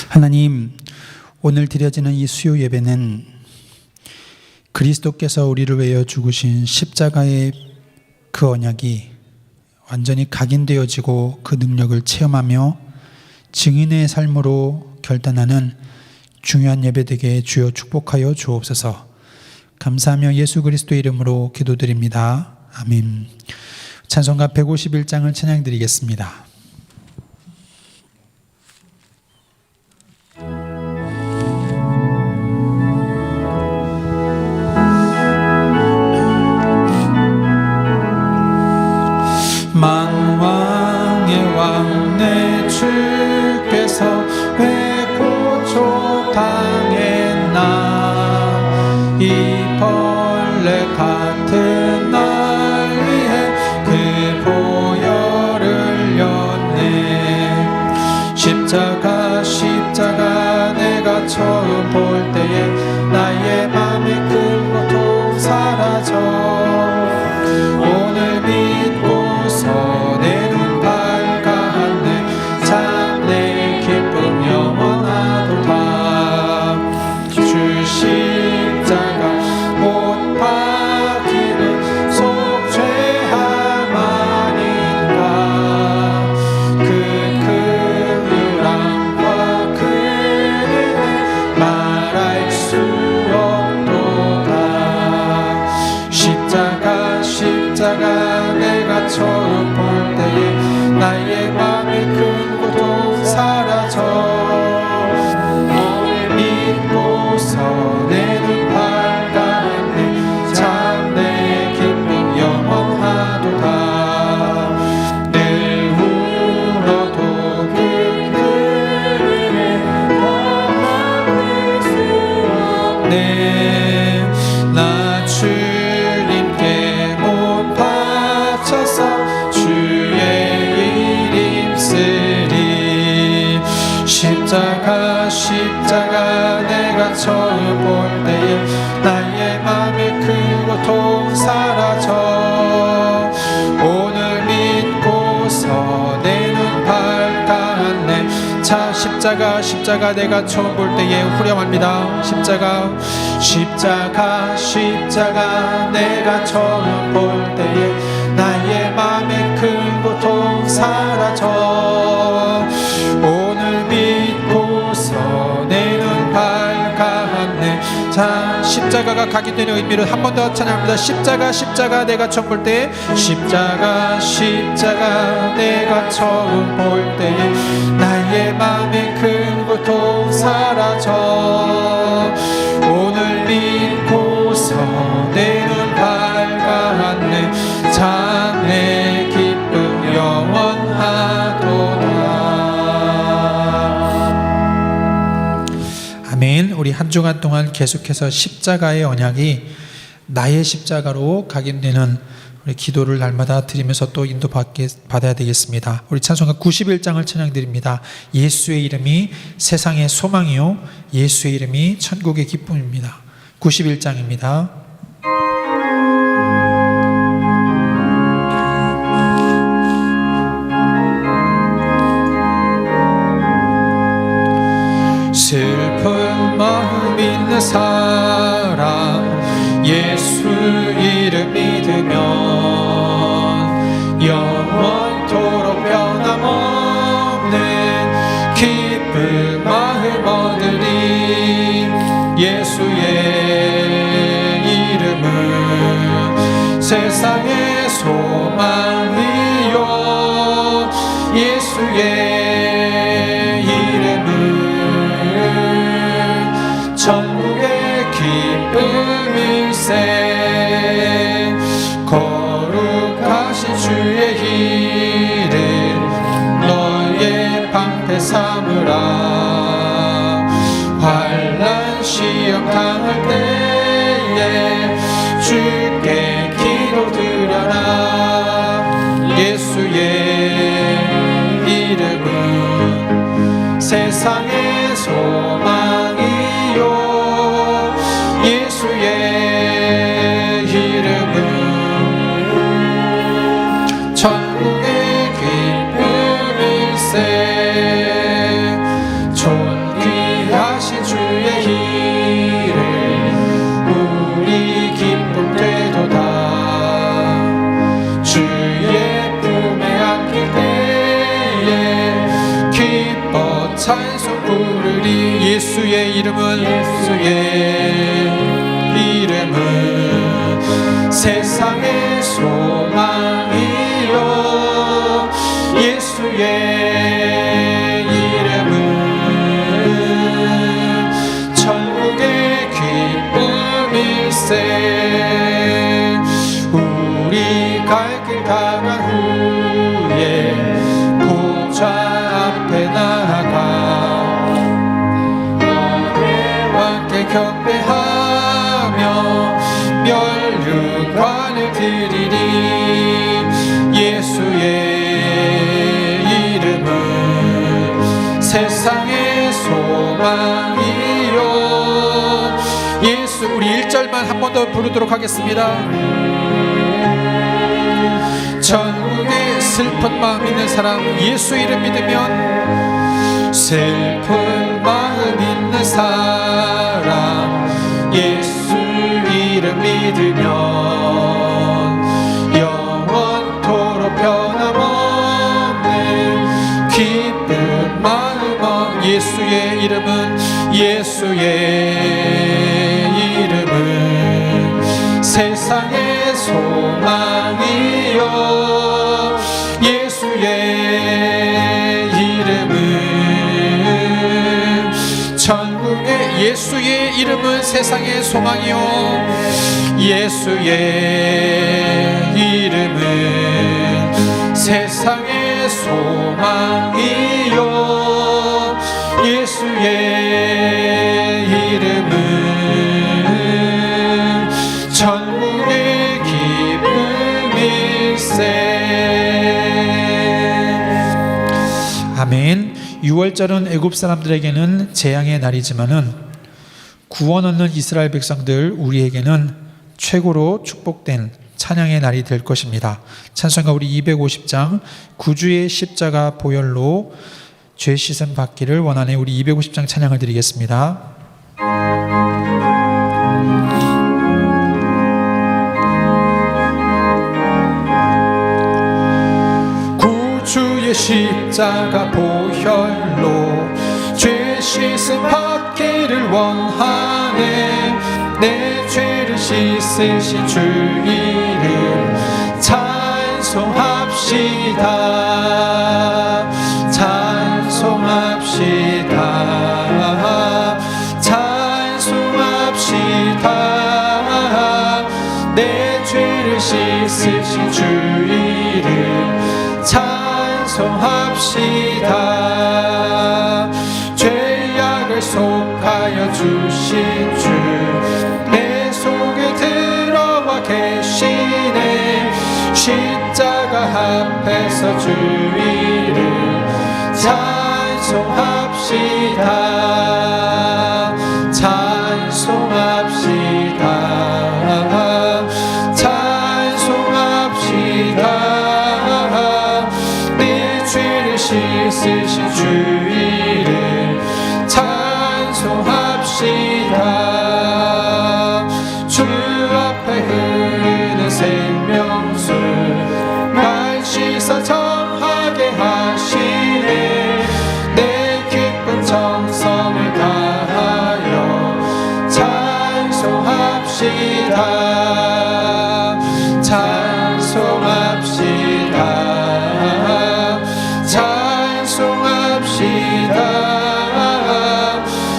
하나님, 오늘 드려지는 이 수요 예배는 그리스도께서 우리를 위하여 죽으신 십자가의 그 언약이 완전히 각인되어지고 그 능력을 체험하며 증인의 삶으로 결단하는 중요한 예배 되게 주여 축복하여 주옵소서. 감사하며 예수 그리스도의 이름으로 기도드립니다. 아멘. 찬송가 151장을 찬양드리겠습니다. 만왕의 왕 내 주께서 왜 고초 당했나 이 벌레 같은 날 위해 그 보혈을 흘렸네. 십자가 내가 처음 볼 때에 나의 맘의 큰 고통 사라져 오늘 믿고서 내 눈 밝았네. 참 내 기쁨 영원하도다. 주 십자가 못 박히는 속죄함 아닌가. 그 긍휼함과 그 은혜 말할 수 없도다. 십자가 내가 처음 볼 때에 나의 맘의 큰 고통 사라져 오늘 믿고서 내 눈 밝았네. 참 내 기쁨 영원하도다. 늘 울어도 그 은혜 막을 수 없네. 나 주님께 못 바쳐서 주의 이름 쓰리. 십자가 내가 처음 볼 때에 나의 맘의 큰 고통 사라져 오늘 믿고서 내 눈 밝았네. 자, 십자가 내가 처음 볼 때에 후렴합니다. 십자가 내가 처음 볼 때에 나의 맘의 큰 고통 사라져 오늘 믿고서 내 눈 밝았네. 자, 십자가가 각인되는 의미를 한 번 더 찬양합니다. 십자가 내가 처음 볼 때에 십자가 내가 처음 볼 때에 나의 맘의 큰 고통 사라져 오늘 믿고서 내 눈 밝았네. 참 내 기쁨 영원하도다. 아멘. 우리 한 주간 동안 계속해서 십자가의 언약이 나의 십자가로 각인되는 우리 기도를 날마다 드리면서 또 인도받아야 되겠습니다. 우리 찬송가 91장을 찬양드립니다. 예수의 이름이 세상의 소망이요 예수의 이름이 천국의 기쁨입니다. 91장입니다. 슬픈 마음 있는 사람 예수 이름 믿으면 영원토록 변함없는 기쁜 마음 얻으리. 예수의 이름은 세상의 소망이요 예수의 이름은 천국의 기쁨일세. 거룩하신 주의 이름 너의 방패 삼으라. 환난 시험 당할 때에 주께 기도드려라. 예수의 이름은 세상의 소망이요 예수의 이름은 천국의 기쁨일세. 존귀하신 주의 이름 우리 기쁨 되도다. 주의 품에 안길 때에 기뻐 찬송 부르리. 예수의 이름은 세상의 소망이요 예수의 이름은 천국의 기쁨일세. 우리 갈 길 다간 후에 보좌 앞에 나아가 너와 함께 경배하며 면류관을 드리리. 예수의 이름은 세상의 소망이요 예수. 우리 1절만 한 번 더 부르도록 하겠습니다. 천국에 슬픈 마음 있는 사람 예수 이름 믿으면 슬픈 마음 있는 사람 예수 이름 믿으면 영원토록 변함없는 기쁜 마음. 예수의 이름은 세상의 소망이요 예수의 이름은 천국의 예수의 이름은 세상의 소망이요 예수의 이름은 세상의 소망이요 예수의 이름은 천국의 기쁨일세. 아멘. 6월절은 애굽 사람들에게는 재앙의 날이지만은 구원 얻는 이스라엘 백성들 우리에게는 최고로 축복된 찬양의 날이 될 것입니다. 찬송가 우리 250장 구주의 십자가 보혈로 죄 씻음 받기를 원하네. 우리 250장 찬양을 드리겠습니다. 구주의 십자가 보혈로 죄 씻음 받기를 원하네. 내 죄를 씻으신 주 이름 찬송합시다. 찬송합시다. 내 죄를 씻으신 주 이름 찬송합시다. 죄악을 속하여 주신 주 내 속에 들어와 계시네. 십자가 앞에서 주 이름 찬송합시다. 찬송합시다.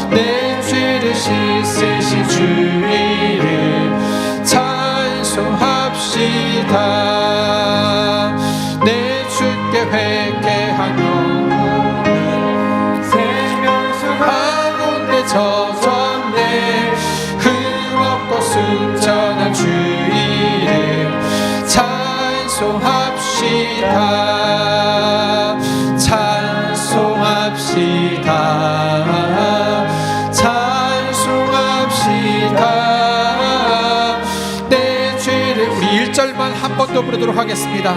내 죄를 씻으신 주 이름 찬송합시다. 내 주께 회개하며 생명수 가운데 젖었네. 흠없고 순전한 주 이름 찬송합시다. 찬송합시다. 내 죄를 우리 1절만 한 번 더 부르도록 하겠습니다.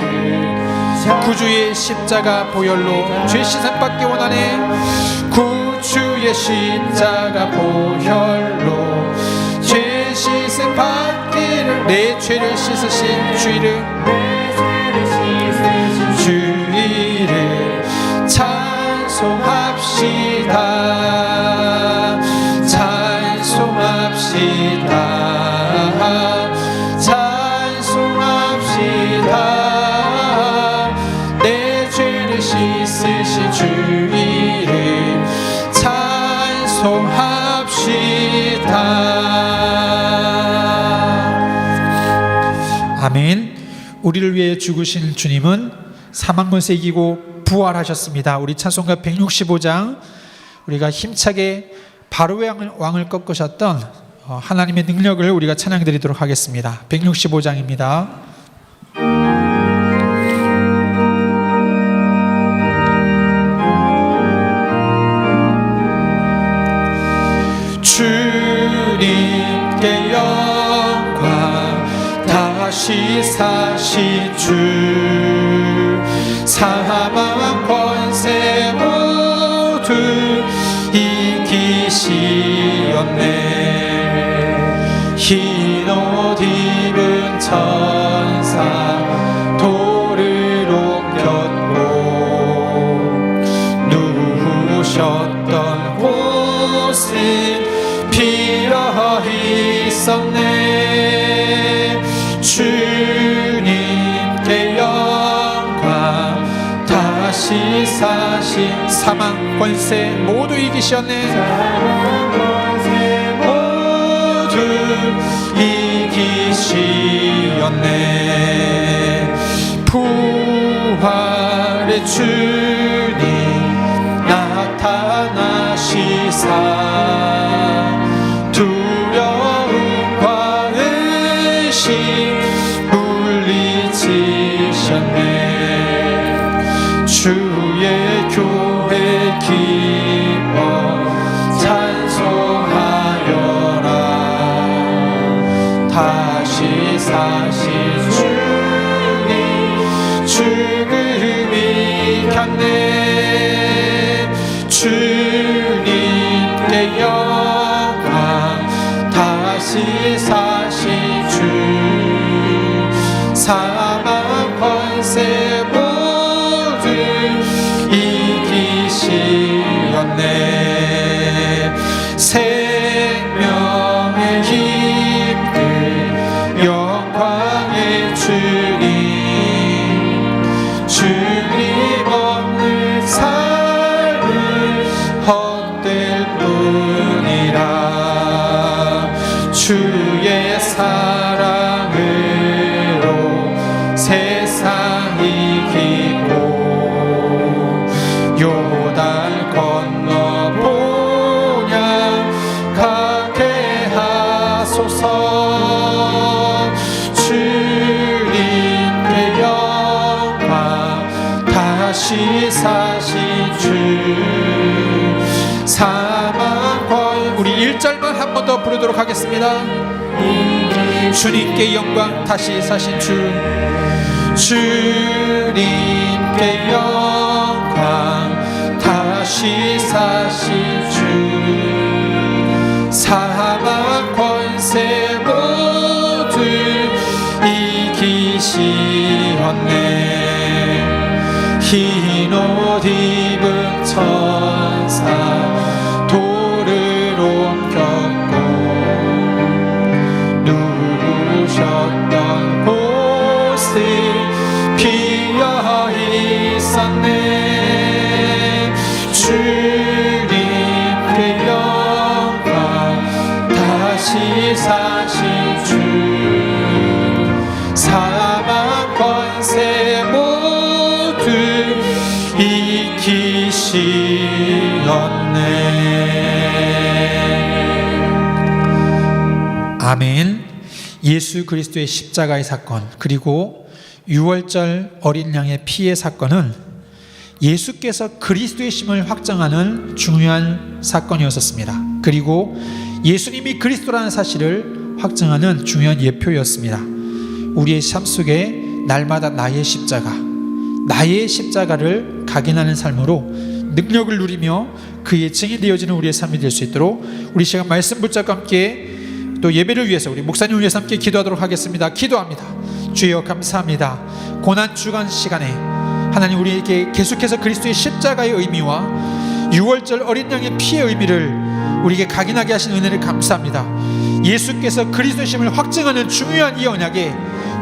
구주의 십자가 보혈로 죄 씻음받기 원하네. 구주의 십자가 보혈로 죄 씻음받기를 내 죄를 씻으신 주 이름 주 이름 찬송합시다. 찬송합시다. 내 죄를 씻으신 주 이름 찬송합시다. 아멘. 우리를 위해 죽으신 주님은 사망 권세 이기고 부활하셨습니다. 우리 찬송가 165장 우리가 힘차게 바로의 왕을 꺾으셨던 하나님의 능력을 우리가 찬양드리도록 하겠습니다. 165장입니다. 주님께 영광 다시 사신 주 사망 권세 모두 이기시었네. 흰 옷 입은 천사 돌을 옮겼고 누우셨던 곳은 비어 있었네. 주님께 영광 다시 사신 사망 권세 모두 이기셨네. 사망 권세 모두 이기시었네. 부활의 주님 나타나시사 두려움과 의심 물리치셨네. 주의 교회 기뻐 찬송하여라. 다시 사신 주님 죽음이 이겼네. 주님께 영광 다시 사신 주 사망 권세 모두 이기시었네. 생명의 힘들 영광의 주님 주님 없는 삶은 헛될 뿐이라. 주의 사랑으로 세상 이기고 요단 건너 본향 가게 하소서. 주님께 영광 다시 사신 주 사망권 우리 1절만 한 번 더 부르도록 하겠습니다. 주님께 영광 다시 사신 주 주님께 영광 다시 사신 주 사망 권세 모두 이기시었네. 흰 옷 입은 천사 돌을 옮겼고 사신 주 사망 권세 모두 이기시었네. 아멘. 예수 그리스도의 십자가의 사건, 그리고 유월절 어린 양의 피의 사건은 예수께서 그리스도의 심을 확정하는 중요한 사건이었습니다. 그리고 예수님이 그리스도라는 사실을 확정하는 중요한 예표였습니다. 우리의 삶 속에 날마다 나의 십자가를 각인하는 삶으로 능력을 누리며 그의 증인 되어지는 우리의 삶이 될 수 있도록 우리 시간 말씀 붙잡고 함께 또 예배를 위해서 우리 목사님을 위해서 함께 기도하도록 하겠습니다. 기도합니다. 주여 감사합니다. 고난 주간 시간에 하나님 우리에게 계속해서 그리스도의 십자가의 의미와 유월절 어린 양의 피의 의미를 우리에게 각인하게 하신 은혜를 감사합니다. 예수께서 그리스도의 심을 확증하는 중요한 이 언약에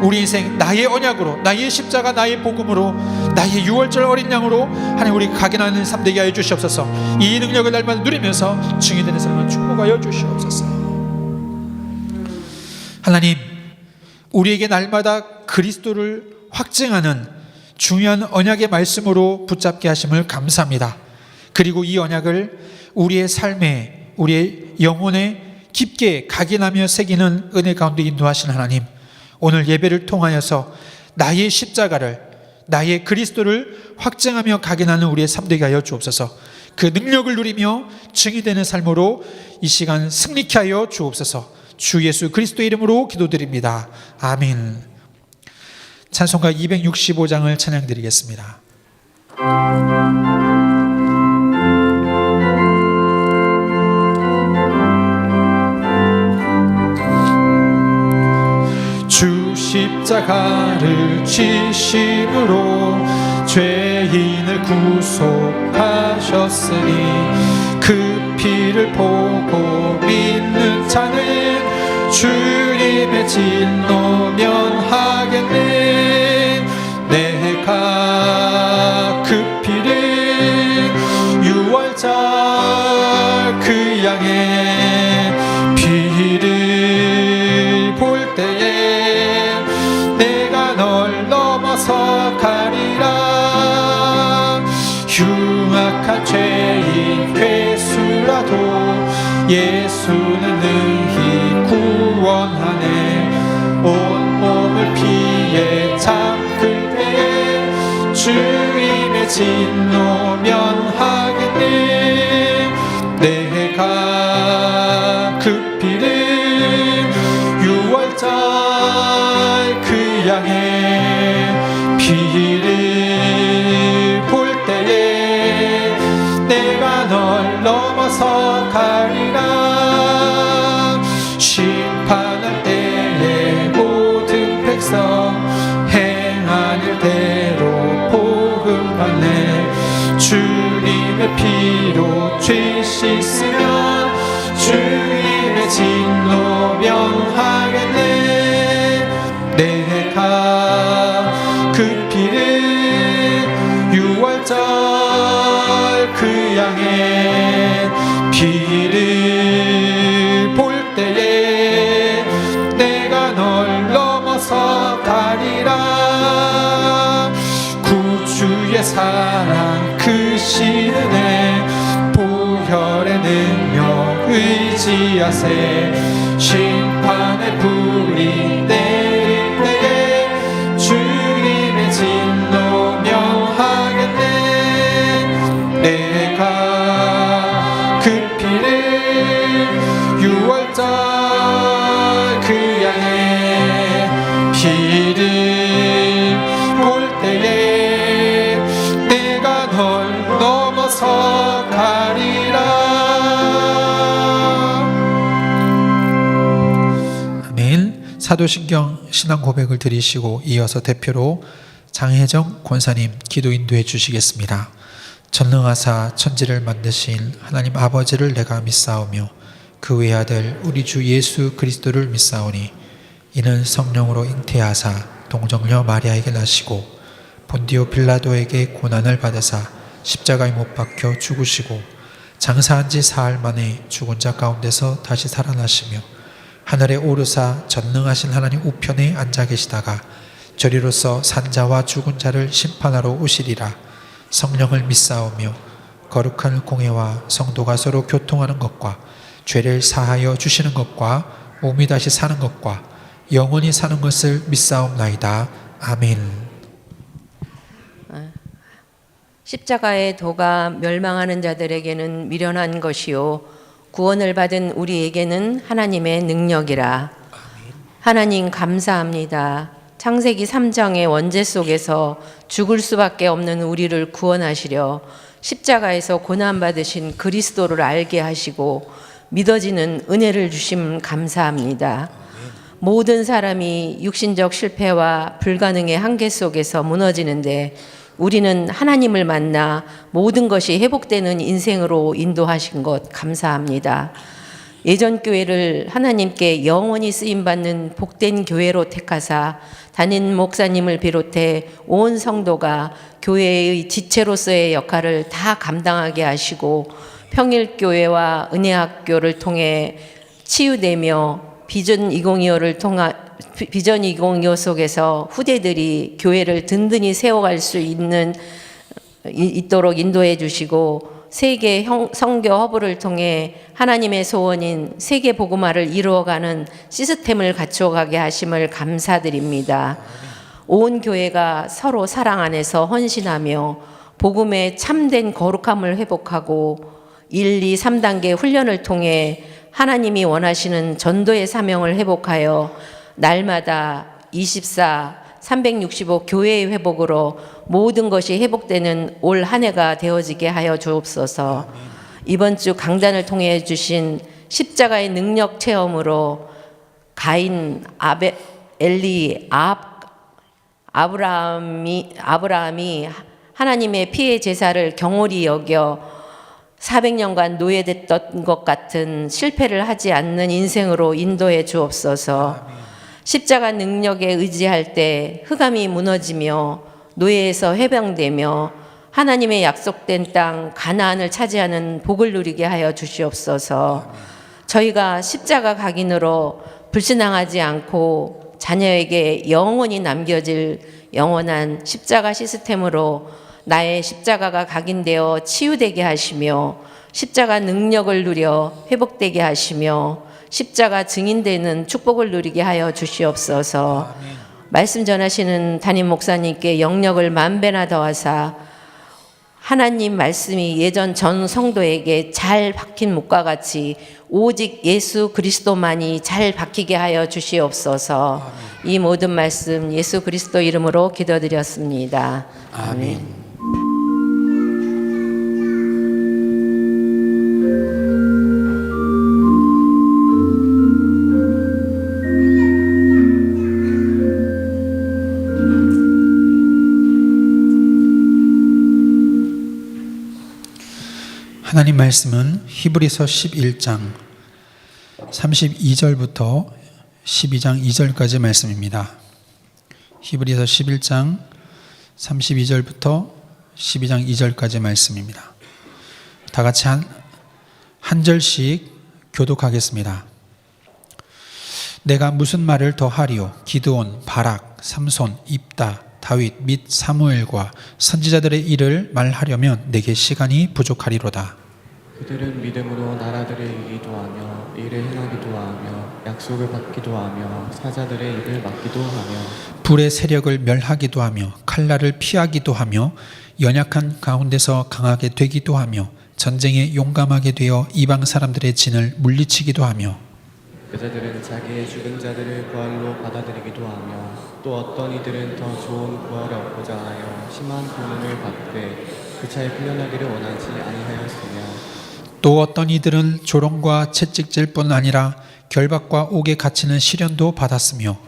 우리 인생 나의 언약으로, 나의 십자가, 나의 복음으로, 나의 유월절 어린 양으로 하나님 우리 각인하는 삶 되게 하여 주시옵소서. 이 능력을 날마다 누리면서 증인되는 삶을 축복하여 주시옵소서. 하나님, 우리에게 날마다 그리스도를 확증하는 중요한 언약의 말씀으로 붙잡게 하심을 감사합니다. 그리고 이 언약을 우리의 삶에, 우리의 영혼에 깊게 각인하며 새기는 은혜 가운데 인도하신 하나님, 오늘 예배를 통하여서 나의 십자가를, 나의 그리스도를 확증하며 각인하는 우리의 삶 되게 하여 주옵소서. 그 능력을 누리며 증인되는 삶으로 이 시간 승리케 하여 주옵소서. 주 예수 그리스도의 이름으로 기도드립니다. 아멘. 찬송가 265장을 찬양드리겠습니다. 주 십자가를 지심으로 죄인을 구속하셨으니 그 피를 보고 믿는 자는 주님의 진노 면하겠네. 내가 그 피를 유월절 그 양의 피를 볼 때에 내가 널 넘어서 가리라. 흉악한 죄인 괴수라도 예수는 능히 구원하네. 온몸을 피에 잠글 때에 주님의 진노 면하겠네. 내가 그 피를 유월절 그 양의 피를 볼 때에 내가 널 넘어서 가리라. 심판할 때에 모든 백성 행한 일대로 복음받네. 주님의 피로 죄 씻으면 주님의 진노 면하겠네. 내가 그 피를 유월절 그 양의 피를 볼 때에 내가 널 넘어서 가리라. 구주의 사랑 크신 은혜 보혈의 능력 의지하세. 심판의 불이 내릴 때에 주님의 진노 명하겠네. 내가 그 피를 유월절 그 양의 피를 볼 때에 내가 널 넘어서 가리라. 아멘. 사도신경 신앙 고백을 드리시고 이어서 대표로 장혜정 권사님 기도 인도해 주시겠습니다. 전능하사 천지를 만드신 하나님 아버지를 내가 믿사오며 그 외아들 우리 주 예수 그리스도를 믿사오니 이는 성령으로 잉태하사 동정녀 마리아에게 나시고 본디오 빌라도에게 고난을 받으사 십자가에 못 박혀 죽으시고 장사한 지 사흘 만에 죽은 자 가운데서 다시 살아나시며 하늘에 오르사 전능하신 하나님 우편에 앉아 계시다가 저리로서 산자와 죽은 자를 심판하러 오시리라. 성령을 믿사오며 거룩한 공회와 성도가 서로 교통하는 것과 죄를 사하여 주시는 것과 몸이 다시 사는 것과 영원히 사는 것을 믿사옵나이다. 아멘. 십자가의 도가 멸망하는 자들에게는 미련한 것이요 구원을 받은 우리에게는 하나님의 능력이라. 하나님 감사합니다. 창세기 3장의 원죄 속에서 죽을 수밖에 없는 우리를 구원하시려 십자가에서 고난받으신 그리스도를 알게 하시고 믿어지는 은혜를 주심 감사합니다. 모든 사람이 육신적 실패와 불가능의 한계 속에서 무너지는데 우리는 하나님을 만나 모든 것이 회복되는 인생으로 인도하신 것 감사합니다. 예전 교회를 하나님께 영원히 쓰임받는 복된 교회로 택하사 담임 목사님을 비롯해 온 성도가 교회의 지체로서의 역할을 다 감당하게 하시고 평일교회와 은혜학교를 통해 치유되며 비전 2025 속에서 후대들이 교회를 든든히 세워갈 수 있도록 인도해 주시고 세계 선교 허브를 통해 하나님의 소원인 세계 복음화를 이루어가는 시스템을 갖춰가게 하심을 감사드립니다. 온 교회가 서로 사랑 안에서 헌신하며 복음의 참된 거룩함을 회복하고 1, 2, 3단계 훈련을 통해 하나님이 원하시는 전도의 사명을 회복하여 날마다 365 교회의 회복으로 모든 것이 회복되는 올 한 해가 되어지게 하여 주옵소서. 이번 주 강단을 통해 주신 십자가의 능력 체험으로 가인, 엘리, 아브라함이 하나님의 피의 제사를 경홀히 여겨 400년간 노예됐던 것 같은 실패를 하지 않는 인생으로 인도해 주옵소서. 십자가 능력에 의지할 때 흑암이 무너지며 노예에서 해방되며 하나님의 약속된 땅 가나안을 차지하는 복을 누리게 하여 주시옵소서. 저희가 십자가 각인으로 불신앙하지 않고 자녀에게 영원히 남겨질 영원한 십자가 시스템으로 나의 십자가가 각인되어 치유되게 하시며 십자가 능력을 누려 회복되게 하시며 십자가 증인되는 축복을 누리게 하여 주시옵소서. 말씀 전하시는 담임 목사님께 영력을 만배나 더하사 하나님 말씀이 예전 전 성도에게 잘 박힌 목과 같이 오직 예수 그리스도만이 잘 박히게 하여 주시옵소서. 이 모든 말씀 예수 그리스도 이름으로 기도드렸습니다. 아멘. 하나님 말씀은 히브리서 11장 32절부터 12장 2절까지 말씀입니다. 히브리서 11장 32절부터 12장 2절까지 말씀입니다. 다 같이 한 절씩 교독하겠습니다. 내가 무슨 말을 더 하리요? 기드온, 바락, 삼손, 입다, 다윗 및 사무엘과 선지자들의 일을 말하려면 내게 시간이 부족하리로다. 그들은 믿음으로 나라들을 이기도 하며 일을 행하기도 하며 약속을 받기도 하며 사자들의 일을 맡기도 하며 불의 세력을 멸하기도 하며 칼날을 피하기도 하며 연약한 가운데서 강하게 되기도 하며 전쟁에 용감하게 되어 이방 사람들의 진을 물리치기도 하며 그자들은 자기의 죽은 자들을 부활로 받아들이기도 하며 또 어떤 이들은 더 좋은 부활을 얻고자 하여 심한 고난을 받되 그 차에 풀려나기를 원하지 아니하였으며 또 어떤 이들은 조롱과 채찍질 뿐 아니라 결박과 옥에 갇히는 시련도 받았으며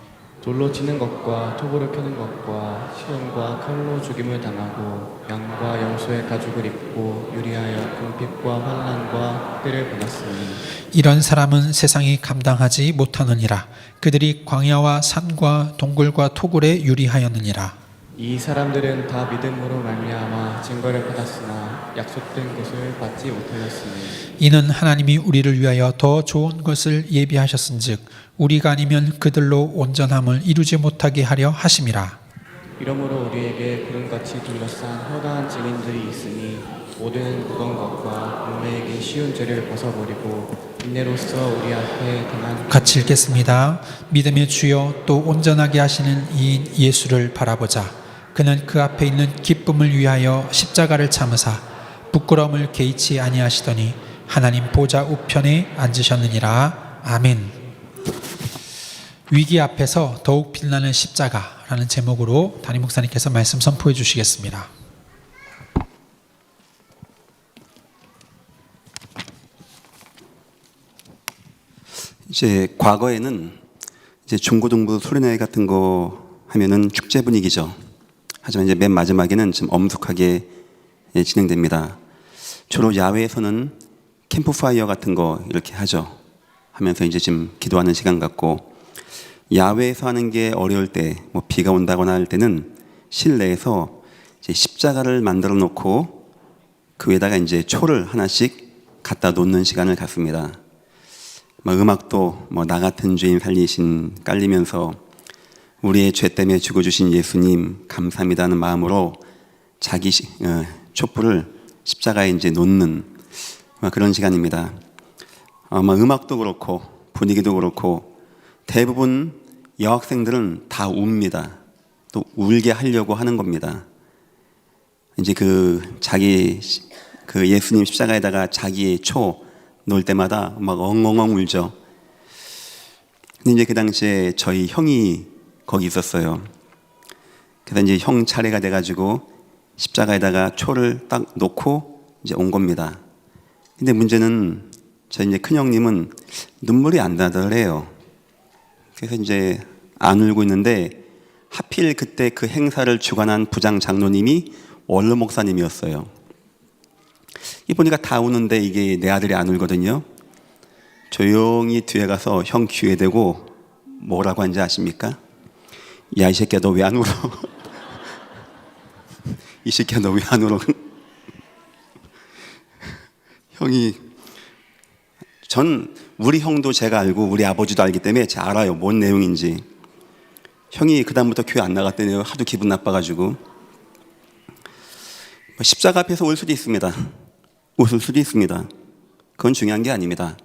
돌로 치는 것과 톱으로 켜는 것과 시련과 칼로 죽임을 당하고 양과 염소의 가죽을 입고 유리하여 궁핍과 환난과 때를 받았으니 이런 사람은 세상이 감당하지 못하느니라. 그들이 광야와 산과 동굴과 토굴에 유리하였느니라. 이 사람들은 다 믿음으로 말미암아 증거를 받았으나 약속된 것을 받지 못하였으니 이는 하나님이 우리를 위하여 더 좋은 것을 예비하셨은즉 우리가 아니면 그들로 온전함을 이루지 못하게 하려 하심이라. 이러므로 우리에게 구름같이 둘러싼 허다한 증인들이 있으니 모든 무거운 것과 몸매에게 쉬운 죄를 벗어버리고 인내로써 우리 앞에 당한 같이 읽겠습니다. 믿음의 주여 또 온전하게 하시는 이인 예수를 바라보자. 그는 그 앞에 있는 기쁨을 위하여 십자가를 참으사 부끄러움을 개의치 아니하시더니 하나님 보좌 우편에 앉으셨느니라. 아멘. 위기 앞에서 더욱 빛나는 십자가라는 제목으로 담임 목사님께서 말씀 선포해 주시겠습니다. 이제 과거에는 이제 중고등부 소리나이 같은 거 하면은 축제 분위기죠. 하지만 이제 맨 마지막에는 좀 엄숙하게 진행됩니다. 주로 야외에서는 캠프파이어 같은 거 이렇게 하죠. 하면서 이제 지금 기도하는 시간 같고, 야외에서 하는 게 어려울 때, 뭐 비가 온다거나 할 때는 실내에서 이제 십자가를 만들어 놓고 그 위에다가 이제 초를 하나씩 갖다 놓는 시간을 갖습니다. 음악도 나 같은 죄인 살리신 깔리면서 우리의 죄 때문에 죽어주신 예수님 감사합니다는 마음으로 자기 촛불을 십자가에 이제 놓는 그런 시간입니다. 음악도 그렇고 분위기도 그렇고 대부분 여학생들은 다 웁니다. 또 울게 하려고 하는 겁니다. 이제 자기 예수님 십자가에다가 자기의 초 놓을 때마다 막 엉엉엉 울죠. 근데 이제 그 당시에 저희 형이 거기 있었어요. 그래서 이제 형 차례가 돼가지고 십자가에다가 초를 딱 놓고 이제 온 겁니다. 근데 문제는 저희 이제 큰 형님은 눈물이 안 나더래요. 그래서 이제 안 울고 있는데 하필 그때 그 행사를 주관한 부장 장로님이 원로 목사님이었어요. 이 보니까 다 우는데 이게 내 아들이 안 울거든요. 조용히 뒤에 가서 형 귀에 대고 뭐라고 한지 아십니까? 야, 이 새끼야 너 왜 안 울어? 이 새끼야 너 왜 안 울어? 형이, 우리 형도 제가 알고 우리 아버지도 알기 때문에 제가 알아요, 뭔 내용인지. 형이 그다음부터 교회 안 나갔대요. 하도 기분 나빠가지고. 십자가 앞에서 울 수도 있습니다. 웃을 수도 있습니다. 그건 중요한 게 아닙니다.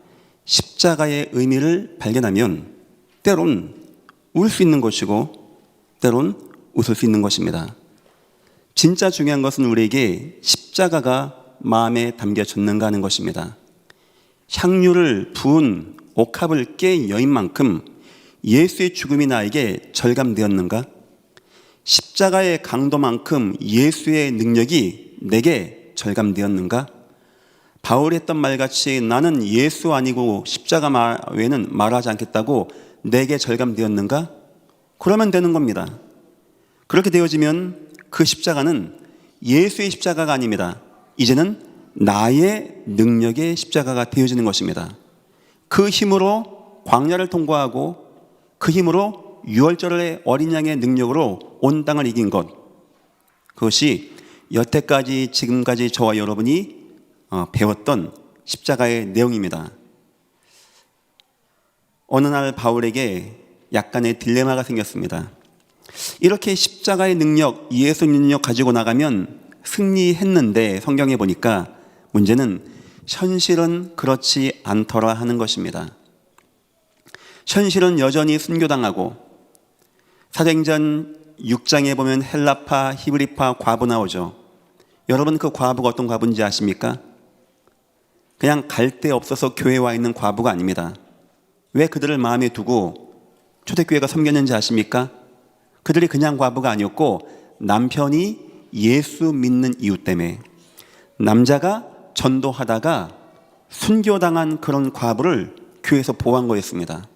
십자가의 의미를 발견하면 때론 울 수 있는 것이고 때론 웃을 수 있는 것입니다. 진짜 중요한 것은 우리에게 십자가가 마음에 담겨졌는가 하는 것입니다. 향유를 부은 옥합을 깬 여인만큼 예수의 죽음이 나에게 절감되었는가? 십자가의 강도만큼 예수의 능력이 내게 절감되었는가? 바울이 했던 말같이 나는 예수 아니고 십자가 외에는 말하지 않겠다고 내게 절감되었는가? 그러면 되는 겁니다. 그렇게 되어지면 그 십자가는 예수의 십자가가 아닙니다. 이제는 나의 능력의 십자가가 되어지는 것입니다. 그 힘으로 광야를 통과하고 그 힘으로 유월절의 어린 양의 능력으로 온 땅을 이긴 것, 그것이 여태까지 지금까지 저와 여러분이 배웠던 십자가의 내용입니다. 어느 날 바울에게 약간의 딜레마가 생겼습니다. 이렇게 십자가의 능력, 예수 능력 가지고 나가면 승리했는데 성경에 보니까 문제는 현실은 그렇지 않더라 하는 것입니다. 현실은 여전히 순교당하고, 사도행전 6장에 보면 헬라파, 히브리파 과부 나오죠. 여러분 그 과부가 어떤 과부인지 아십니까? 그냥 갈 데 없어서 교회에 와 있는 과부가 아닙니다. 왜 그들을 마음에 두고 초대교회가 섬겼는지 아십니까? 그들이 그냥 과부가 아니었고 남편이 예수 믿는 이유 때문에, 남자가 전도하다가 순교당한 그런 과부를 교회에서 보호한 거였습니다.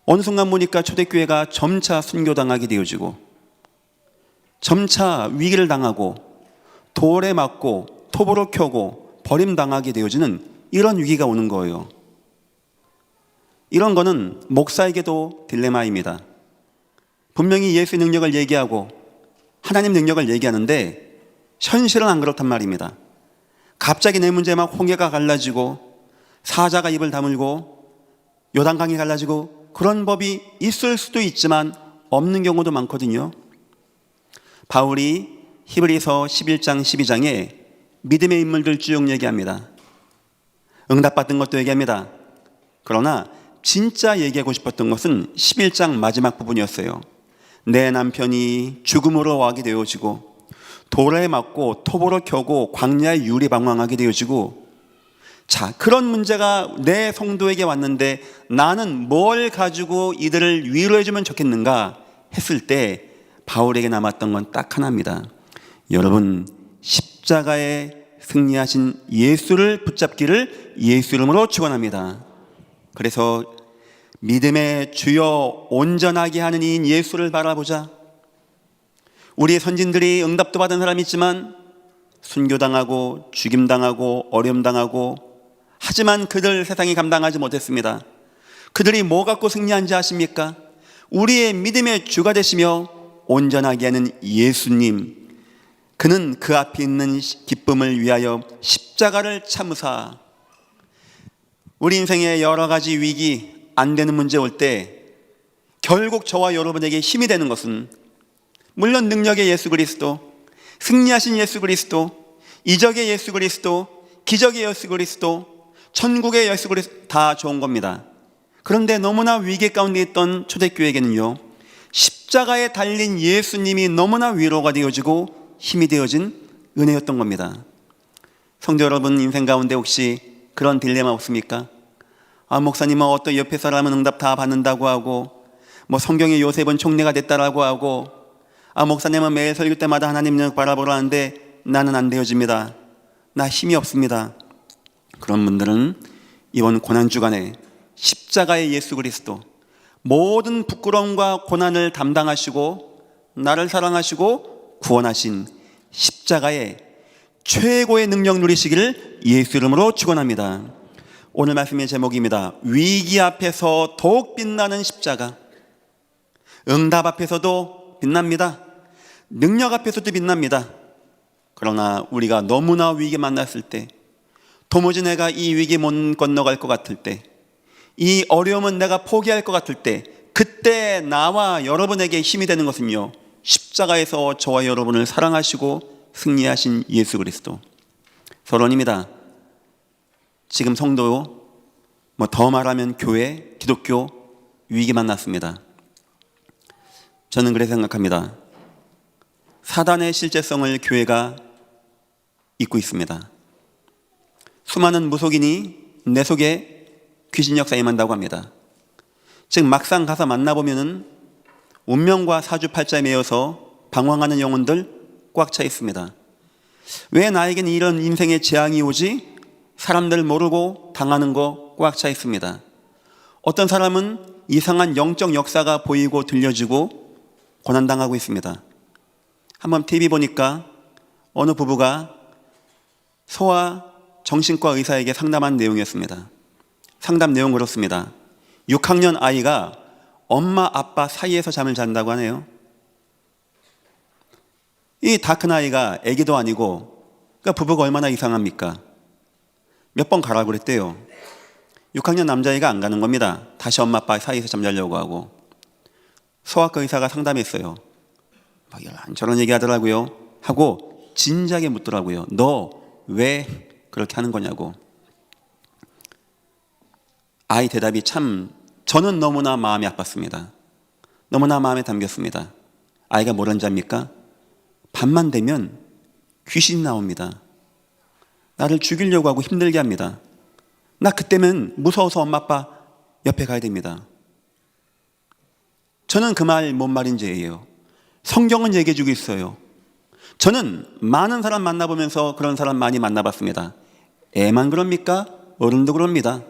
어느 순간 보니까 초대교회가 점차 순교당하게 되어지고 점차 위기를 당하고 돌에 맞고 톱으로 켜고 버림당하게 되어지는 이런 위기가 오는 거예요. 이런 거는 목사에게도 딜레마입니다. 분명히 예수의 능력을 얘기하고 하나님 능력을 얘기하는데 현실은 안 그렇단 말입니다. 갑자기 내 문제 막 홍해가 갈라지고 사자가 입을 다물고 요단강이 갈라지고 그런 법이 있을 수도 있지만 없는 경우도 많거든요. 바울이 히브리서 11장 12장에 믿음의 인물들 쭉 얘기합니다. 응답받은 것도 얘기합니다. 그러나 진짜 얘기하고 싶었던 것은 11장 마지막 부분이었어요. 내 남편이 죽음으로 와게 되어지고 돌에 맞고 톱으로 켜고 광야의 유리방황하게 되어지고, 자, 그런 문제가 내 성도에게 왔는데 나는 뭘 가지고 이들을 위로해주면 좋겠는가 했을 때 바울에게 남았던 건 딱 하나입니다. 여러분, 십자가에 승리하신 예수를 붙잡기를 예수 이름으로 축원합니다. 그래서 믿음의 주여 온전하게 하는 이인 예수를 바라보자. 우리 선진들이 응답도 받은 사람이 있지만 순교당하고 죽임당하고 어려움당하고, 하지만 그들 세상이 감당하지 못했습니다. 그들이 뭐 갖고 승리한지 아십니까? 우리의 믿음의 주가 되시며 온전하게 하는 예수님, 그는 그 앞에 있는 기쁨을 위하여 십자가를 참으사. 우리 인생의 여러 가지 위기, 안 되는 문제 올 때 결국 저와 여러분에게 힘이 되는 것은 물론 능력의 예수 그리스도, 승리하신 예수 그리스도, 이적의 예수 그리스도, 기적의 예수 그리스도, 천국의 예수 그리스도 다 좋은 겁니다. 그런데 너무나 위기 가운데 있던 초대교회에게는요, 십자가에 달린 예수님이 너무나 위로가 되어지고 힘이 되어진 은혜였던 겁니다. 성도 여러분, 인생 가운데 혹시 그런 딜레마 없습니까? 아, 목사님은 어떤 옆에 사람은 응답 다 받는다고 하고, 뭐 성경의 요셉은 총리가 됐다라고 하고, 아, 목사님은 매일 설교 때마다 하나님 능력 바라보라 하는데 나는 안 되어집니다. 나 힘이 없습니다. 그런 분들은 이번 고난주간에 십자가의 예수 그리스도, 모든 부끄러움과 고난을 담당하시고 나를 사랑하시고 구원하신 십자가의 최고의 능력 누리시기를 예수 이름으로 축원합니다. 오늘 말씀의 제목입니다. 위기 앞에서 더욱 빛나는 십자가. 응답 앞에서도 빛납니다. 능력 앞에서도 빛납니다. 그러나 우리가 너무나 위기 만났을 때, 도무지 내가 이 위기 못 건너갈 것 같을 때, 이 어려움은 내가 포기할 것 같을 때, 그때 나와 여러분에게 힘이 되는 것은요, 십자가에서 저와 여러분을 사랑하시고 승리하신 예수 그리스도. 서론입니다. 지금 성도, 뭐 더 말하면 교회, 기독교 위기 만났습니다. 저는 그렇게 생각합니다. 사단의 실제성을 교회가 잊고 있습니다. 수많은 무속인이 내 속에 귀신 역사 임한다고 합니다. 즉 막상 가서 만나보면은 운명과 사주팔자에 매여서 방황하는 영혼들 꽉 차 있습니다. 왜 나에게는 이런 인생의 재앙이 오지? 사람들 모르고 당하는 거 꽉 차 있습니다. 어떤 사람은 이상한 영적 역사가 보이고 들려지고 고난당하고 있습니다. 한번 TV 보니까 어느 부부가 소아 정신과 의사에게 상담한 내용이었습니다. 상담 내용 그렇습니다. 6학년 아이가 엄마 아빠 사이에서 잠을 잔다고 하네요. 이 다 큰 아이가 아기도 아니고, 그러니까 부부가 얼마나 이상합니까? 몇 번 가라고 그랬대요. 6학년 남자아이가 안 가는 겁니다. 다시 엄마 아빠 사이에서 잠자려고 하고. 소아과 의사가 상담했어요. 막 저런 얘기 하더라고요. 하고 진지하게 묻더라고요. 너 왜 그렇게 하는 거냐고. 아이 대답이 참, 저는 너무나 마음이 아팠습니다. 너무나 마음에 담겼습니다. 아이가 뭐라는지 압니까? 밤만 되면 귀신이 나옵니다. 나를 죽이려고 하고 힘들게 합니다. 나 그때면 무서워서 엄마 아빠 옆에 가야 됩니다. 저는 그 말 뭔 말인지예요. 성경은 얘기해 주고 있어요. 저는 많은 사람 만나보면서 그런 사람 많이 만나봤습니다. 애만 그럽니까? 어른도 그럽니다.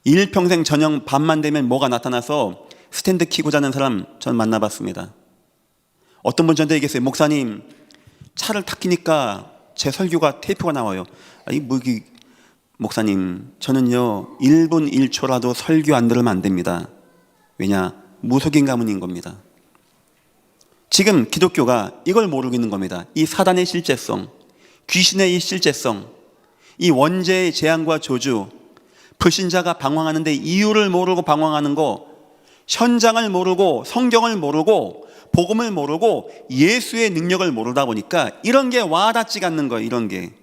일평생 저녁 밤만 되면 뭐가 나타나서 스탠드 키고 자는 사람 전 만나봤습니다. 어떤 분 저한테 얘기했어요. 목사님, 차를 탁 키니까 제 설교가 테이프가 나와요. 아니 목사님, 저는요 1분 1초라도 설교 안 들으면 안 됩니다. 왜냐? 무속인 가문인 겁니다. 지금 기독교가 이걸 모르고 있는 겁니다. 이 사단의 실제성, 귀신의 이 실제성, 이 원죄의 재앙과 저주, 불신자가 방황하는데 이유를 모르고 방황하는 거, 현장을 모르고 성경을 모르고 복음을 모르고 예수의 능력을 모르다 보니까 이런 게 와닿지가 않는 거예요. 이런 게.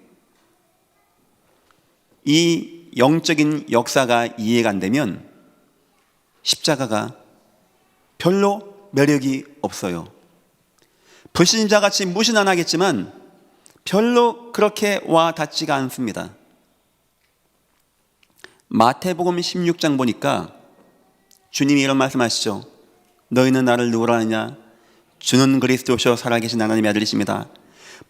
이 영적인 역사가 이해가 안 되면 십자가가 별로 매력이 없어요. 불신자같이 무신 안 하겠지만 별로 그렇게 와닿지가 않습니다. 마태복음 16장 보니까 주님이 이런 말씀하시죠. 너희는 나를 누구라 하느냐? 주는 그리스도시요 살아계신 하나님의 아들이십니다.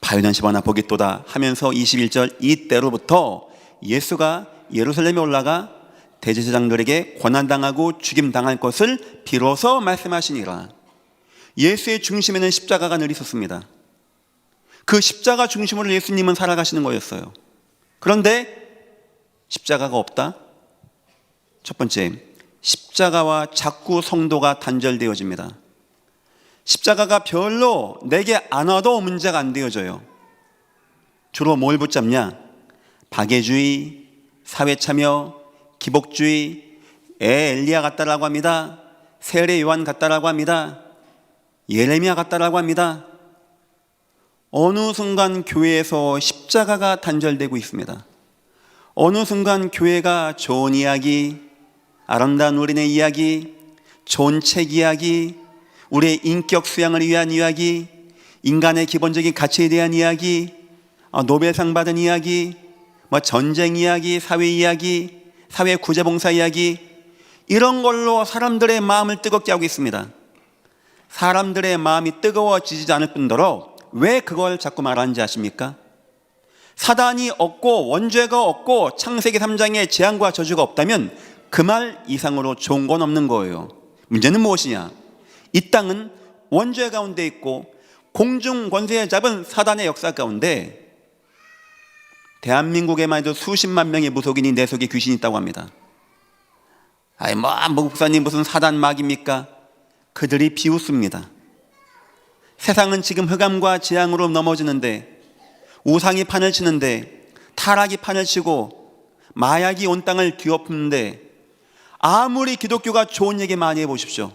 바요난시바나 보겠도다 하면서 21절 이때로부터 예수가 예루살렘에 올라가 대제사장들에게 고난당하고 죽임당할 것을 비로소 말씀하시니라. 예수의 중심에는 십자가가 늘 있었습니다. 그 십자가 중심으로 예수님은 살아가시는 거였어요. 그런데 십자가가 없다? 첫 번째, 십자가와 자꾸 성도가 단절되어집니다. 십자가가 별로 내게 안 와도 문제가 안 되어져요. 주로 뭘 붙잡냐? 박애주의, 사회참여, 기복주의, 엘리야 같다라고 합니다. 세례 요한 같다라고 합니다. 예레미야 같다라고 합니다. 어느 순간 교회에서 십자가가 단절되고 있습니다. 어느 순간 교회가 좋은 이야기, 아름다운 우리네 이야기, 좋은 책 이야기, 우리의 인격 수양을 위한 이야기, 인간의 기본적인 가치에 대한 이야기, 노벨상 받은 이야기, 전쟁 이야기, 사회 이야기, 사회 구제봉사 이야기, 이런 걸로 사람들의 마음을 뜨겁게 하고 있습니다. 사람들의 마음이 뜨거워지지 않을 뿐더러 왜 그걸 자꾸 말하는지 아십니까? 사단이 없고 원죄가 없고 창세기 3장에 재앙과 저주가 없다면 그 말 이상으로 좋은 건 없는 거예요. 문제는 무엇이냐? 이 땅은 원죄 가운데 있고 공중 권세에 잡은 사단의 역사 가운데 대한민국에만 해도 수십만 명의 무속인이 내 속에 귀신이 있다고 합니다. 아이 목사님 무슨 사단 막입니까? 그들이 비웃습니다. 세상은 지금 흑암과 재앙으로 넘어지는데, 우상이 판을 치는데, 타락이 판을 치고 마약이 온 땅을 뒤엎는데, 아무리 기독교가 좋은 얘기 많이 해보십시오.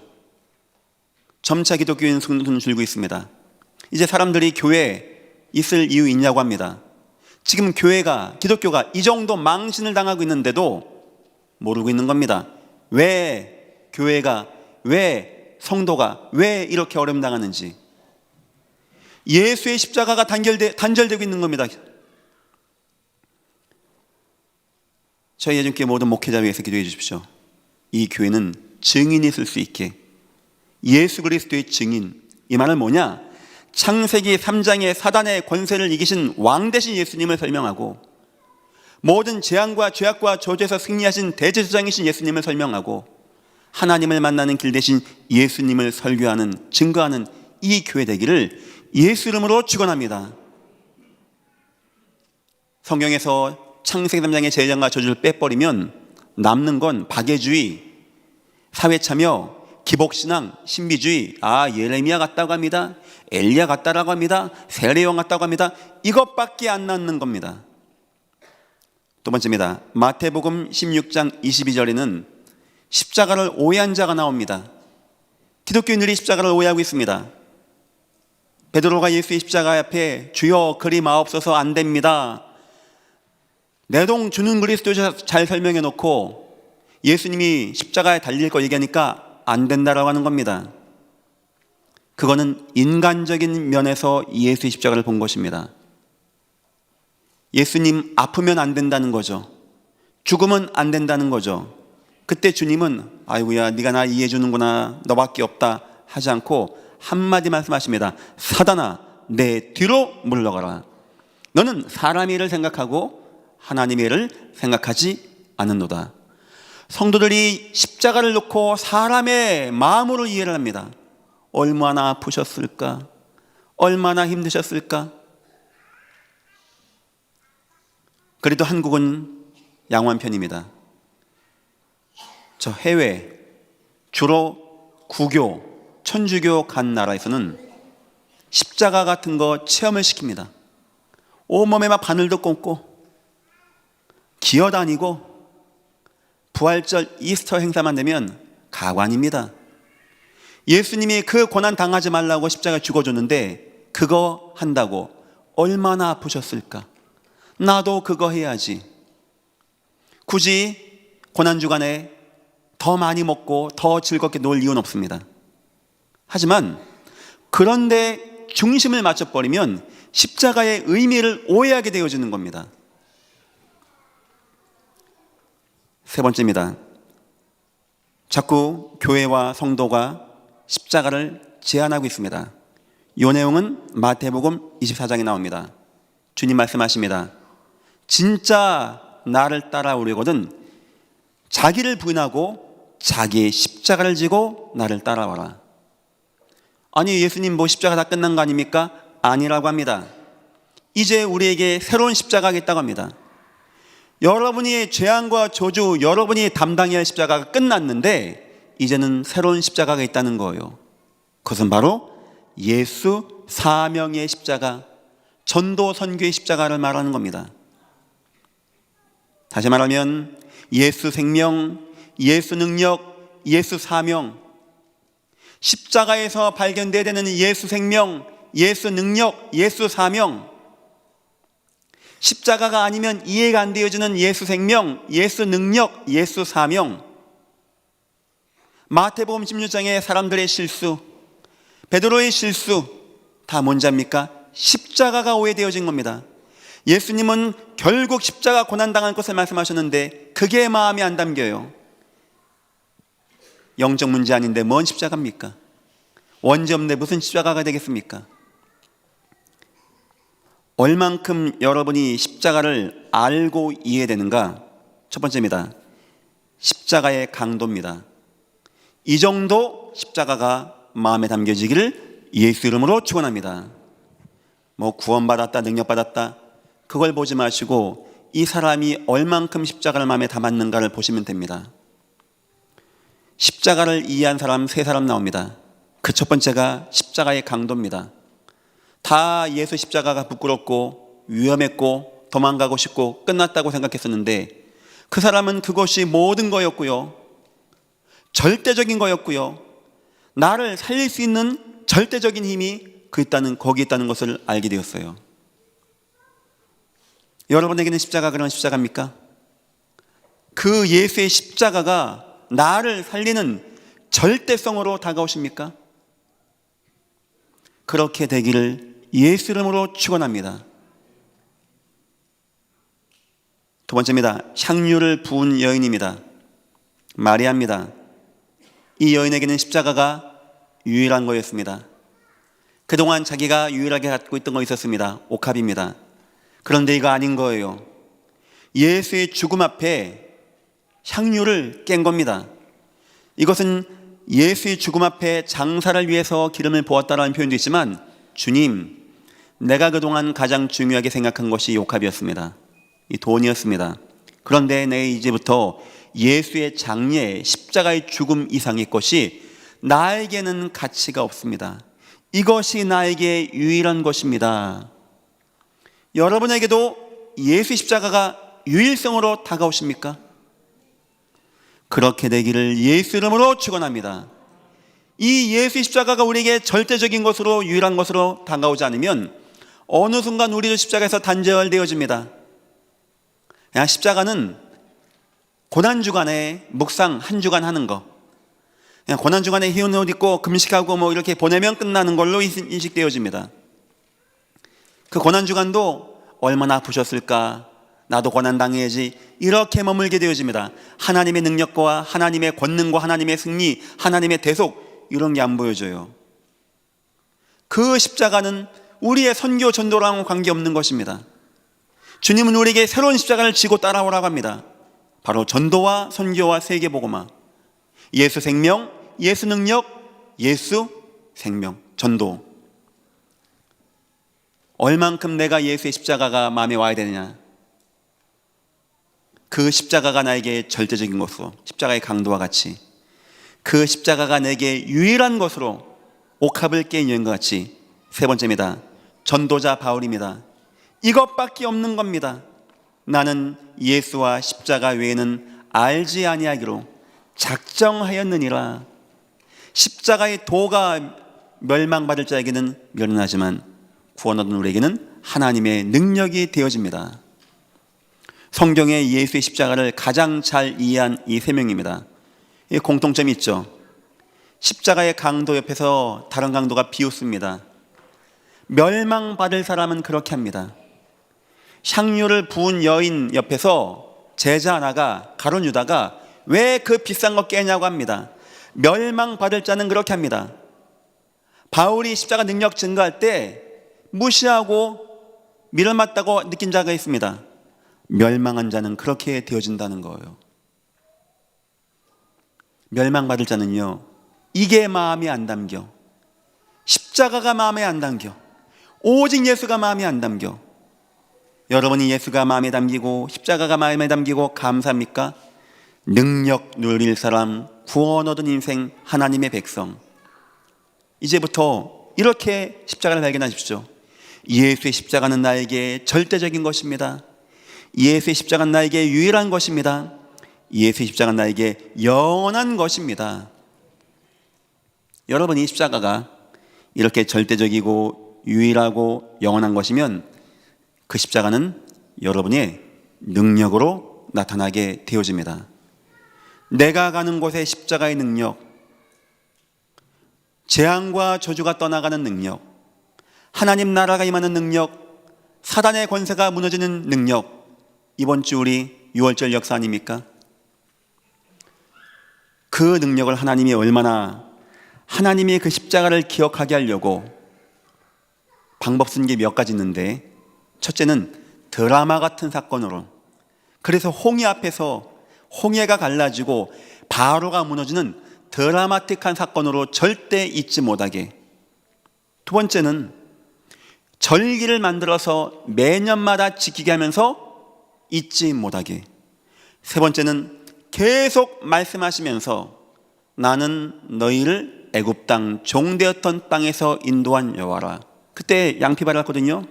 점차 기독교인 수는 줄고 있습니다. 이제 사람들이 교회에 있을 이유 있냐고 합니다. 지금 기독교가 이 정도 망신을 당하고 있는데도 모르고 있는 겁니다. 왜 교회가, 왜 성도가 왜 이렇게 어려움 당하는지. 예수의 십자가가 단절되고 있는 겁니다. 저희 예전교회 모든 목회자 위해서 기도해 주십시오. 이 교회는 증인이 있을 수 있게, 예수 그리스도의 증인, 이 말은 뭐냐? 창세기 3장의 사단의 권세를 이기신 왕 대신 예수님을 설명하고, 모든 재앙과 죄악과 저주에서 승리하신 대제사장이신 예수님을 설명하고, 하나님을 만나는 길 대신 예수님을 설교하는, 증거하는 이 교회 되기를 예수 이름으로 축원합니다. 성경에서 창세기 3장의 재앙과 저주를 빼버리면 남는 건 박애주의, 사회참여, 기복신앙, 신비주의, 예레미야 같다고 합니다. 엘리야 같다라고 합니다. 세례요한 같다고 합니다. 이것밖에 안 남는 겁니다. 두 번째입니다. 마태복음 16장 22절에는 십자가를 오해한 자가 나옵니다. 기독교인들이 십자가를 오해하고 있습니다. 베드로가 예수의 십자가 앞에 주여 그리 마옵소서 안 됩니다. 내동 주는 그리스도 잘 설명해 놓고 예수님이 십자가에 달릴 거 얘기하니까 안 된다라고 하는 겁니다. 그거는 인간적인 면에서 예수의 십자가를 본 것입니다. 예수님 아프면 안 된다는 거죠. 죽으면 안 된다는 거죠. 그때 주님은 아이고야 네가 나 이해해 주는구나, 너밖에 없다 하지 않고 한마디 말씀하십니다. 사단아 내 뒤로 물러가라. 너는 사람의 일을 생각하고 하나님의 일을 생각하지 않는도다. 성도들이 십자가를 놓고 사람의 마음으로 이해를 합니다. 얼마나 아프셨을까? 얼마나 힘드셨을까? 그래도 한국은 양호한 편입니다. 저 해외, 주로 구교, 천주교 간 나라에서는 십자가 같은 거 체험을 시킵니다. 온몸에 막 바늘도 꽂고 기어다니고 부활절 이스터 행사만 되면 가관입니다. 예수님이 그 고난 당하지 말라고 십자가 죽어줬는데 그거 한다고 얼마나 아프셨을까? 나도 그거 해야지. 굳이 고난주간에 더 많이 먹고 더 즐겁게 놀 이유는 없습니다. 하지만 그런데 중심을 맞춰버리면 십자가의 의미를 오해하게 되어지는 겁니다. 세 번째입니다. 자꾸 교회와 성도가 십자가를 제한하고 있습니다. 이 내용은 마태복음 24장에 나옵니다. 주님 말씀하십니다. 진짜 나를 따라오려거든 자기를 부인하고 자기의 십자가를 지고 나를 따라와라. 아니, 예수님 뭐 십자가 다 끝난 거 아닙니까? 아니라고 합니다. 이제 우리에게 새로운 십자가가 있다고 합니다. 여러분의 죄악과 저주, 여러분이 담당해야 할 십자가가 끝났는데 이제는 새로운 십자가가 있다는 거예요. 그것은 바로 예수 사명의 십자가, 전도 선교의 십자가를 말하는 겁니다. 다시 말하면 예수 생명, 예수 능력, 예수 사명, 십자가에서 발견되어야 되는 예수 생명, 예수 능력, 예수 사명, 십자가가 아니면 이해가 안 되어지는 예수 생명, 예수 능력, 예수 사명. 마태복음 16장의 사람들의 실수, 베드로의 실수 다 뭔지 압니까? 십자가가 오해되어진 겁니다. 예수님은 결국 십자가 고난당할 것을 말씀하셨는데 그게 마음에 안 담겨요. 영적 문제 아닌데 뭔 십자가입니까? 원죄 없는데 무슨 십자가가 되겠습니까? 얼만큼 여러분이 십자가를 알고 이해되는가? 첫 번째입니다. 십자가의 강도입니다. 이 정도 십자가가 마음에 담겨지기를 예수 이름으로 축원합니다. 뭐 구원받았다, 능력받았다, 그걸 보지 마시고 이 사람이 얼만큼 십자가를 마음에 담았는가를 보시면 됩니다. 십자가를 이해한 사람 세 사람 나옵니다. 그 첫 번째가 십자가의 강도입니다. 다 예수 십자가가 부끄럽고 위험했고 도망가고 싶고 끝났다고 생각했었는데 그 사람은 그것이 모든 거였고요, 절대적인 거였고요, 나를 살릴 수 있는 절대적인 힘이 거기 있다는 것을 알게 되었어요. 여러분에게는 십자가 그런 십자가입니까? 그 예수의 십자가가 나를 살리는 절대성으로 다가오십니까? 그렇게 되기를 예수 이름으로 축원합니다. 두 번째입니다. 향유를 부은 여인입니다. 마리아입니다. 이 여인에게는 십자가가 유일한 거였습니다. 그동안 자기가 유일하게 갖고 있던 거 있었습니다. 옥합입니다. 그런데 이거 아닌 거예요. 예수의 죽음 앞에 향유를 깬 겁니다. 이것은 예수의 죽음 앞에 장사를 위해서 기름을 부었다라는 표현도 있지만 주님, 내가 그동안 가장 중요하게 생각한 것이 옥합이었습니다. 이 돈이었습니다. 그런데 내 이제부터 예수의 장례, 십자가의 죽음 이상의 것이 나에게는 가치가 없습니다. 이것이 나에게 유일한 것입니다. 여러분에게도 예수 십자가가 유일성으로 다가오십니까? 그렇게 되기를 예수 이름으로 축원합니다. 이 예수 십자가가 우리에게 절대적인 것으로 유일한 것으로 다가오지 않으면 어느 순간 우리도 십자가에서 단절되어집니다. 십자가는 고난주간에 묵상 한 주간 하는 거, 그냥 고난주간에 희운 옷 입고 금식하고 뭐 이렇게 보내면 끝나는 걸로 인식되어집니다. 그 고난주간도 얼마나 아프셨을까, 나도 고난당해야지, 이렇게 머물게 되어집니다. 하나님의 능력과 하나님의 권능과 하나님의 승리, 하나님의 대속, 이런 게 안 보여져요. 그 십자가는 우리의 선교 전도랑은 관계없는 것입니다. 주님은 우리에게 새로운 십자가를 지고 따라오라고 합니다. 바로 전도와 선교와 세계복음화, 예수 생명, 예수 능력, 예수 생명, 전도. 얼만큼 내가 예수의 십자가가 마음에 와야 되느냐, 그 십자가가 나에게 절대적인 것으로, 십자가의 강도와 같이, 그 십자가가 내게 유일한 것으로 옥합을 깬 여인과 같이 세 번째입니다. 전도자 바울입니다. 이것밖에 없는 겁니다. 나는 예수와 십자가 외에는 알지 아니하기로 작정하였느니라. 십자가의 도가 멸망받을 자에게는 멸망하지만 구원 얻은 우리에게는 하나님의 능력이 되어집니다. 성경에 예수의 십자가를 가장 잘 이해한 이 세 명입니다. 이 공통점이 있죠. 십자가의 강도 옆에서 다른 강도가 비웃습니다. 멸망받을 사람은 그렇게 합니다. 향유를 부은 여인 옆에서 제자 하나가, 가룟 유다가 왜 그 비싼 거 깨냐고 합니다. 멸망받을 자는 그렇게 합니다. 바울이 십자가 능력 증거할 때 무시하고 밀어맞다고 느낀 자가 있습니다. 멸망한 자는 그렇게 되어진다는 거예요. 멸망받을 자는요, 이게 마음에 안 담겨. 십자가가 마음에 안 담겨. 오직 예수가 마음에 안 담겨. 여러분이 예수가 마음에 담기고 십자가가 마음에 담기고 감사합니까? 능력 누릴 사람, 구원 얻은 인생, 하나님의 백성. 이제부터 이렇게 십자가를 발견하십시오. 예수의 십자가는 나에게 절대적인 것입니다. 예수의 십자가는 나에게 유일한 것입니다. 예수의 십자가는 나에게 영원한 것입니다. 여러분, 이 십자가가 이렇게 절대적이고 유일하고 영원한 것이면 그 십자가는 여러분의 능력으로 나타나게 되어집니다. 내가 가는 곳에 십자가의 능력, 재앙과 저주가 떠나가는 능력, 하나님 나라가 임하는 능력, 사단의 권세가 무너지는 능력, 이번 주 우리 6월절 역사 아닙니까? 그 능력을 하나님이 얼마나, 하나님이 그 십자가를 기억하게 하려고 방법 쓴 게 몇 가지 있는데, 첫째는 드라마 같은 사건으로, 그래서 홍해 앞에서 홍해가 갈라지고 바로가 무너지는 드라마틱한 사건으로 절대 잊지 못하게. 두 번째는 절기를 만들어서 매년마다 지키게 하면서 잊지 못하게. 세 번째는 계속 말씀하시면서 나는 너희를 애굽 땅 종되었던 땅에서 인도한 여호와라. 그때 양피 발랐거든요.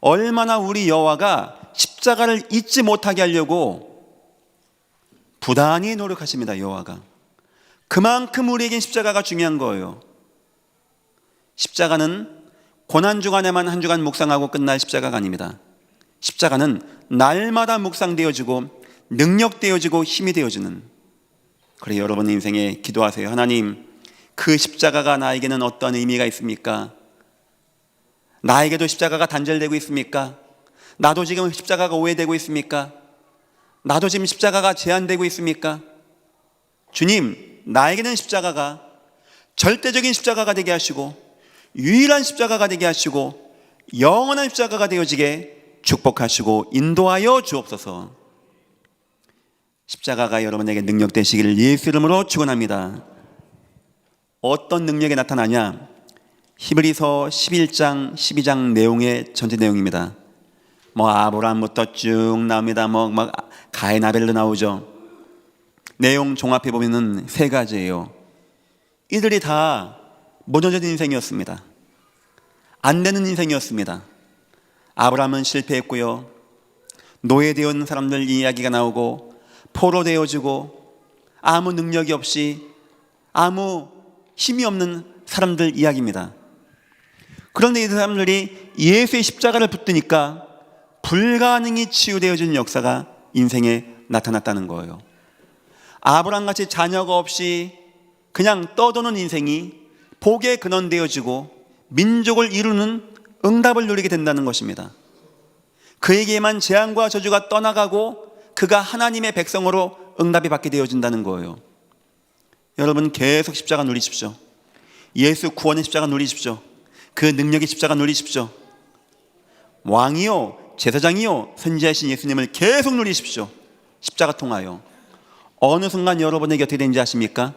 얼마나 우리 여호와가 십자가를 잊지 못하게 하려고 부단히 노력하십니다. 여호와가. 그만큼 우리에겐 십자가가 중요한 거예요. 십자가는 고난주간에만 한 주간 묵상하고 끝날 십자가가 아닙니다. 십자가는 날마다 묵상되어지고 능력되어지고 힘이 되어지는. 그래, 여러분 인생에 기도하세요. 하나님, 그 십자가가 나에게는 어떤 의미가 있습니까? 나에게도 십자가가 단절되고 있습니까? 나도 지금 십자가가 오해되고 있습니까? 나도 지금 십자가가 제한되고 있습니까? 주님, 나에게는 십자가가 절대적인 십자가가 되게 하시고 유일한 십자가가 되게 하시고 영원한 십자가가 되어지게 축복하시고 인도하여 주옵소서. 십자가가 여러분에게 능력 되시기를 예수 이름으로 축원합니다. 어떤 능력이 나타나냐? 히브리서 11장 12장 내용의 전체 내용입니다. 아브라함부터 쭉 나옵니다. 가인 아벨로 나오죠. 내용 종합해 보면은 세 가지예요. 이들이 다 무너진 인생이었습니다. 안 되는 인생이었습니다. 아브라함은 실패했고요. 노예되어 사람들 이야기가 나오고 포로되어지고 아무 능력이 없이 아무 힘이 없는 사람들 이야기입니다. 그런데 이 사람들이 예수의 십자가를 붙드니까 불가능이 치유되어지는 역사가 인생에 나타났다는 거예요. 아브라함같이 자녀가 없이 그냥 떠도는 인생이 복에 근원되어지고 민족을 이루는 응답을 누리게 된다는 것입니다. 그에게만 재앙과 저주가 떠나가고 그가 하나님의 백성으로 응답이 받게 되어진다는 거예요. 여러분 계속 십자가 누리십시오. 예수 구원의 십자가 누리십시오. 그 능력의 십자가 누리십시오. 왕이요 제사장이요 선지자이신 예수님을 계속 누리십시오. 십자가 통하여. 어느 순간 여러분에게 어떻게 되는지 아십니까?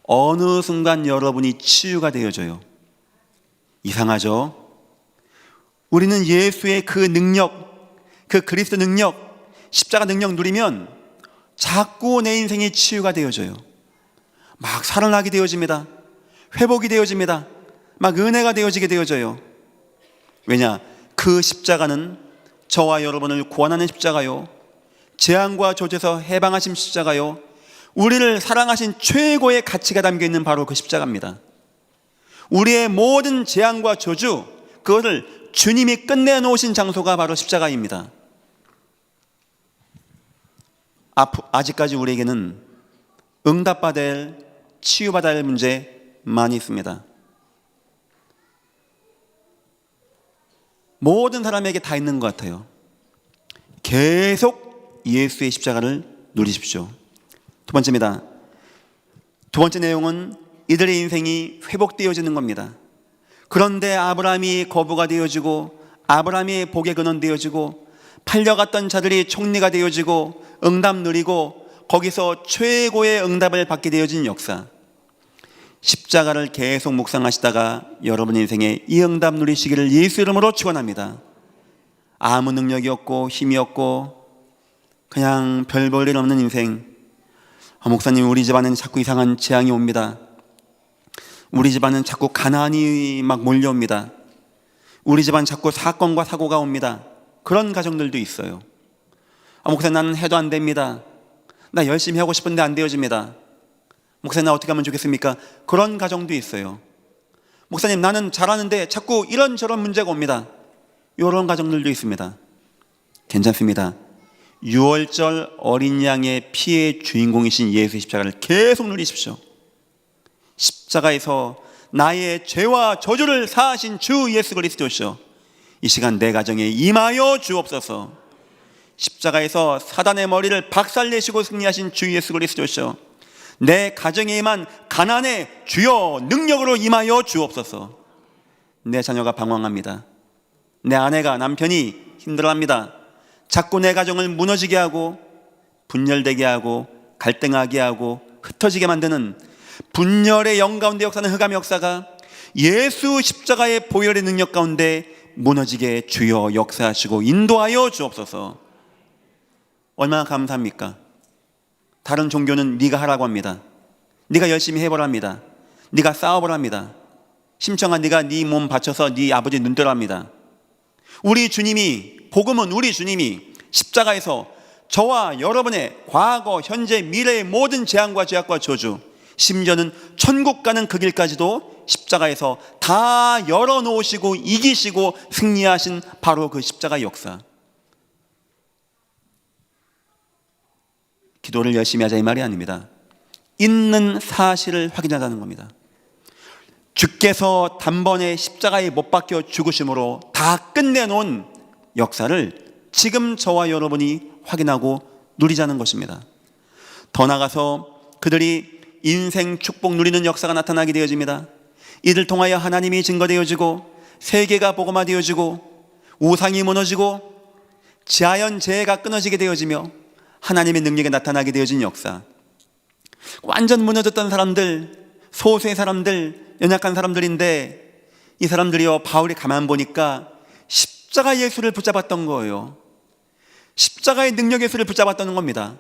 어느 순간 여러분이 치유가 되어져요. 이상하죠? 우리는 예수의 그 능력, 그 그리스도 능력, 십자가 능력 누리면 자꾸 내 인생이 치유가 되어져요. 막 살아나게 되어집니다. 회복이 되어집니다. 막 은혜가 되어지게 되어져요. 왜냐? 그 십자가는 저와 여러분을 구원하는 십자가요, 재앙과 저주에서 해방하신 십자가요, 우리를 사랑하신 최고의 가치가 담겨있는 바로 그 십자가입니다. 우리의 모든 재앙과 저주, 그것을 주님이 끝내놓으신 장소가 바로 십자가입니다. 아직까지 우리에게는 응답받아야 할, 치유받아야 할 문제 많이 있습니다. 모든 사람에게 다 있는 것 같아요. 계속 예수의 십자가를 누리십시오. 두 번째입니다. 두 번째 내용은 이들의 인생이 회복되어지는 겁니다. 그런데 아브라함이 거부가 되어지고, 아브라함이 복의 근원 되어지고, 팔려갔던 자들이 총리가 되어지고 응답 누리고, 거기서 최고의 응답을 받게 되어진 역사. 십자가를 계속 묵상하시다가 여러분 인생에 이 응답 누리시기를 예수 이름으로 축원합니다. 아무 능력이 없고 힘이 없고 그냥 별 볼 일 없는 인생. 목사님, 우리 집안은 자꾸 이상한 재앙이 옵니다. 우리 집안은 자꾸 가난이 막 몰려옵니다. 우리 집안 자꾸 사건과 사고가 옵니다. 그런 가정들도 있어요. 목사님, 나는 해도 안 됩니다. 나 열심히 하고 싶은데 안 되어집니다. 목사님, 나 어떻게 하면 좋겠습니까? 그런 가정도 있어요. 목사님, 나는 잘하는데 자꾸 이런저런 문제가 옵니다. 이런 가정들도 있습니다. 괜찮습니다. 6월절 어린 양의 피의 주인공이신 예수의 십자가를 계속 누리십시오. 십자가에서 나의 죄와 저주를 사하신 주 예수 그리스도시오, 이 시간 내 가정에 임하여 주옵소서. 십자가에서 사단의 머리를 박살내시고 승리하신 주 예수 그리스도시오, 내 가정에 임한 가난의 주여 능력으로 임하여 주옵소서. 내 자녀가 방황합니다. 내 아내가, 남편이 힘들어합니다. 자꾸 내 가정을 무너지게 하고 분열되게 하고 갈등하게 하고 흩어지게 만드는 분열의 영 가운데 역사는 흑암의 역사가 예수 십자가의 보혈의 능력 가운데 무너지게 주여 역사하시고 인도하여 주옵소서. 얼마나 감사합니까? 다른 종교는 네가 하라고 합니다. 네가 열심히 해보랍니다. 네가 싸워보랍니다. 심청한 네가 네 몸 바쳐서 네 아버지 눈뜨라 합니다. 우리 주님이, 복음은 우리 주님이 십자가에서 저와 여러분의 과거, 현재, 미래의 모든 재앙과 죄악과 저주, 심지어는 천국 가는 그 길까지도 십자가에서 다 열어놓으시고 이기시고 승리하신 바로 그 십자가 역사. 기도를 열심히 하자 이 말이 아닙니다. 있는 사실을 확인하자는 겁니다. 주께서 단번에 십자가에 못 박혀 죽으심으로 다 끝내놓은 역사를 지금 저와 여러분이 확인하고 누리자는 것입니다. 더 나아가서 그들이 인생 축복 누리는 역사가 나타나게 되어집니다. 이들 통하여 하나님이 증거되어지고, 세계가 복음화되어지고, 우상이 무너지고, 자연재해가 끊어지게 되어지며 하나님의 능력이 나타나게 되어진 역사. 완전 무너졌던 사람들, 소수의 사람들, 연약한 사람들인데 이 사람들이요, 바울이 가만 보니까 십자가 예수를 붙잡았던 거예요. 십자가의 능력 예수를 붙잡았다는 겁니다.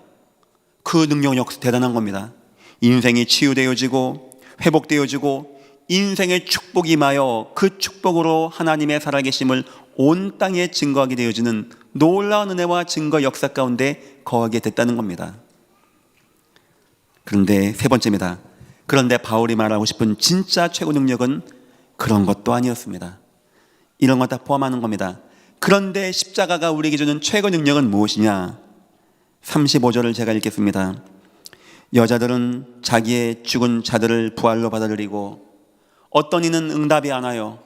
그 능력은 역시 대단한 겁니다. 인생이 치유되어지고 회복되어지고 인생의 축복이 임하여 그 축복으로 하나님의 살아계심을 온 땅에 증거하게 되어지는 놀라운 은혜와 증거 역사 가운데 거하게 됐다는 겁니다. 그런데 세 번째입니다. 그런데 바울이 말하고 싶은 진짜 최고 능력은 그런 것도 아니었습니다. 이런 것 다 포함하는 겁니다. 그런데 십자가가 우리에게 주는 최고 능력은 무엇이냐? 35절을 제가 읽겠습니다. 여자들은 자기의 죽은 자들을 부활로 받아들이고, 어떤 이는 응답이 안 와요.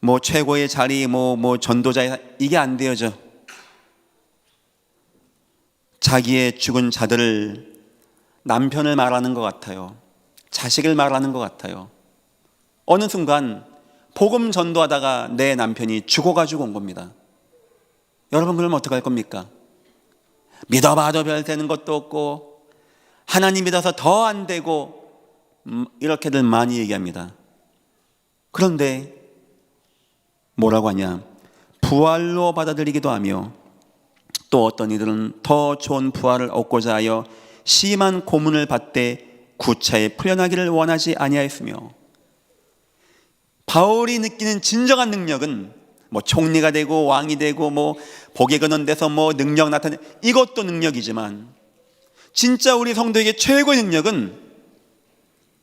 뭐 최고의 자리, 뭐 전도자, 이게 안 되어져. 자기의 죽은 자들을, 남편을 말하는 것 같아요. 자식을 말하는 것 같아요. 어느 순간 복음 전도하다가 내 남편이 죽어가지고 온 겁니다. 여러분, 그러면 어떡할 겁니까? 믿어봐도 별 되는 것도 없고 하나님 믿어서 더 안 되고 이렇게들 많이 얘기합니다. 그런데 뭐라고 하냐? 부활로 받아들이기도 하며, 또 어떤 이들은 더 좋은 부활을 얻고자 하여 심한 고문을 받되 구차에 풀려나기를 원하지 아니하였으며, 바울이 느끼는 진정한 능력은 뭐 총리가 되고 왕이 되고 뭐 복에 거는 데서 뭐 능력 나타내, 이것도 능력이지만 진짜 우리 성도에게 최고의 능력은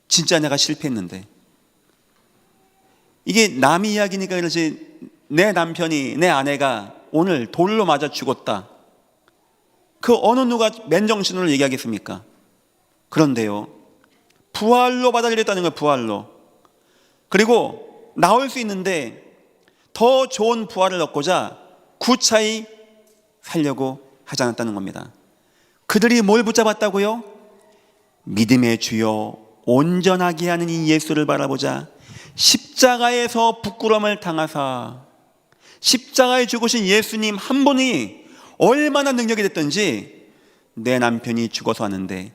진짜 내가 실패했는데, 이게 남의 이야기니까 그러지, 내 남편이, 내 아내가 오늘 돌로 맞아 죽었다, 그 어느 누가 맨정신으로 얘기하겠습니까? 그런데요, 부활로 받아들였다는 거예요. 부활로. 그리고 나올 수 있는데 더 좋은 부활을 얻고자 구차히 살려고 하지 않았다는 겁니다. 그들이 뭘 붙잡았다고요? 믿음의 주여 온전하게 하는 이 예수를 바라보자 십자가에서 부끄러움을 당하사, 십자가에 죽으신 예수님 한 분이 얼마나 능력이 됐던지 내 남편이 죽어서 왔는데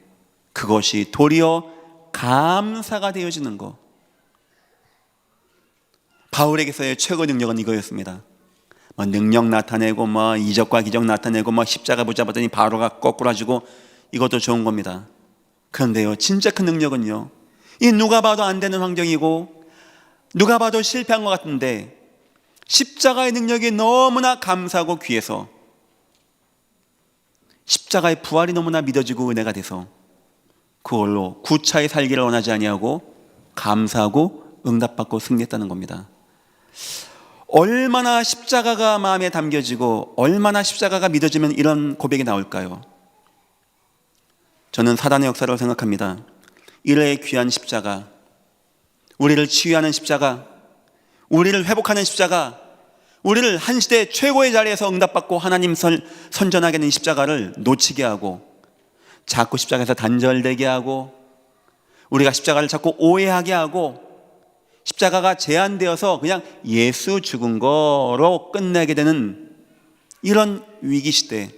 그것이 도리어 감사가 되어지는 것. 바울에게서의 최고 능력은 이거였습니다. 뭐 능력 나타내고 뭐 이적과 기적 나타내고 뭐 십자가 붙잡았더니 바로가 거꾸라지고, 이것도 좋은 겁니다. 그런데요, 진짜 큰 능력은요, 이 누가 봐도 안 되는 환경이고 누가 봐도 실패한 것 같은데 십자가의 능력이 너무나 감사하고 귀해서, 십자가의 부활이 너무나 믿어지고 은혜가 돼서 그걸로 구차히 살기를 원하지 아니하고 감사하고 응답받고 승리했다는 겁니다. 얼마나 십자가가 마음에 담겨지고 얼마나 십자가가 믿어지면 이런 고백이 나올까요? 저는 사단의 역사라고 생각합니다. 이래의 귀한 십자가, 우리를 치유하는 십자가, 우리를 회복하는 십자가, 우리를 한 시대 최고의 자리에서 응답받고 하나님 선전하게 하는 십자가를 놓치게 하고, 자꾸 십자가에서 단절되게 하고, 우리가 십자가를 자꾸 오해하게 하고, 십자가가 제한되어서 그냥 예수 죽은 거로 끝내게 되는 이런 위기시대,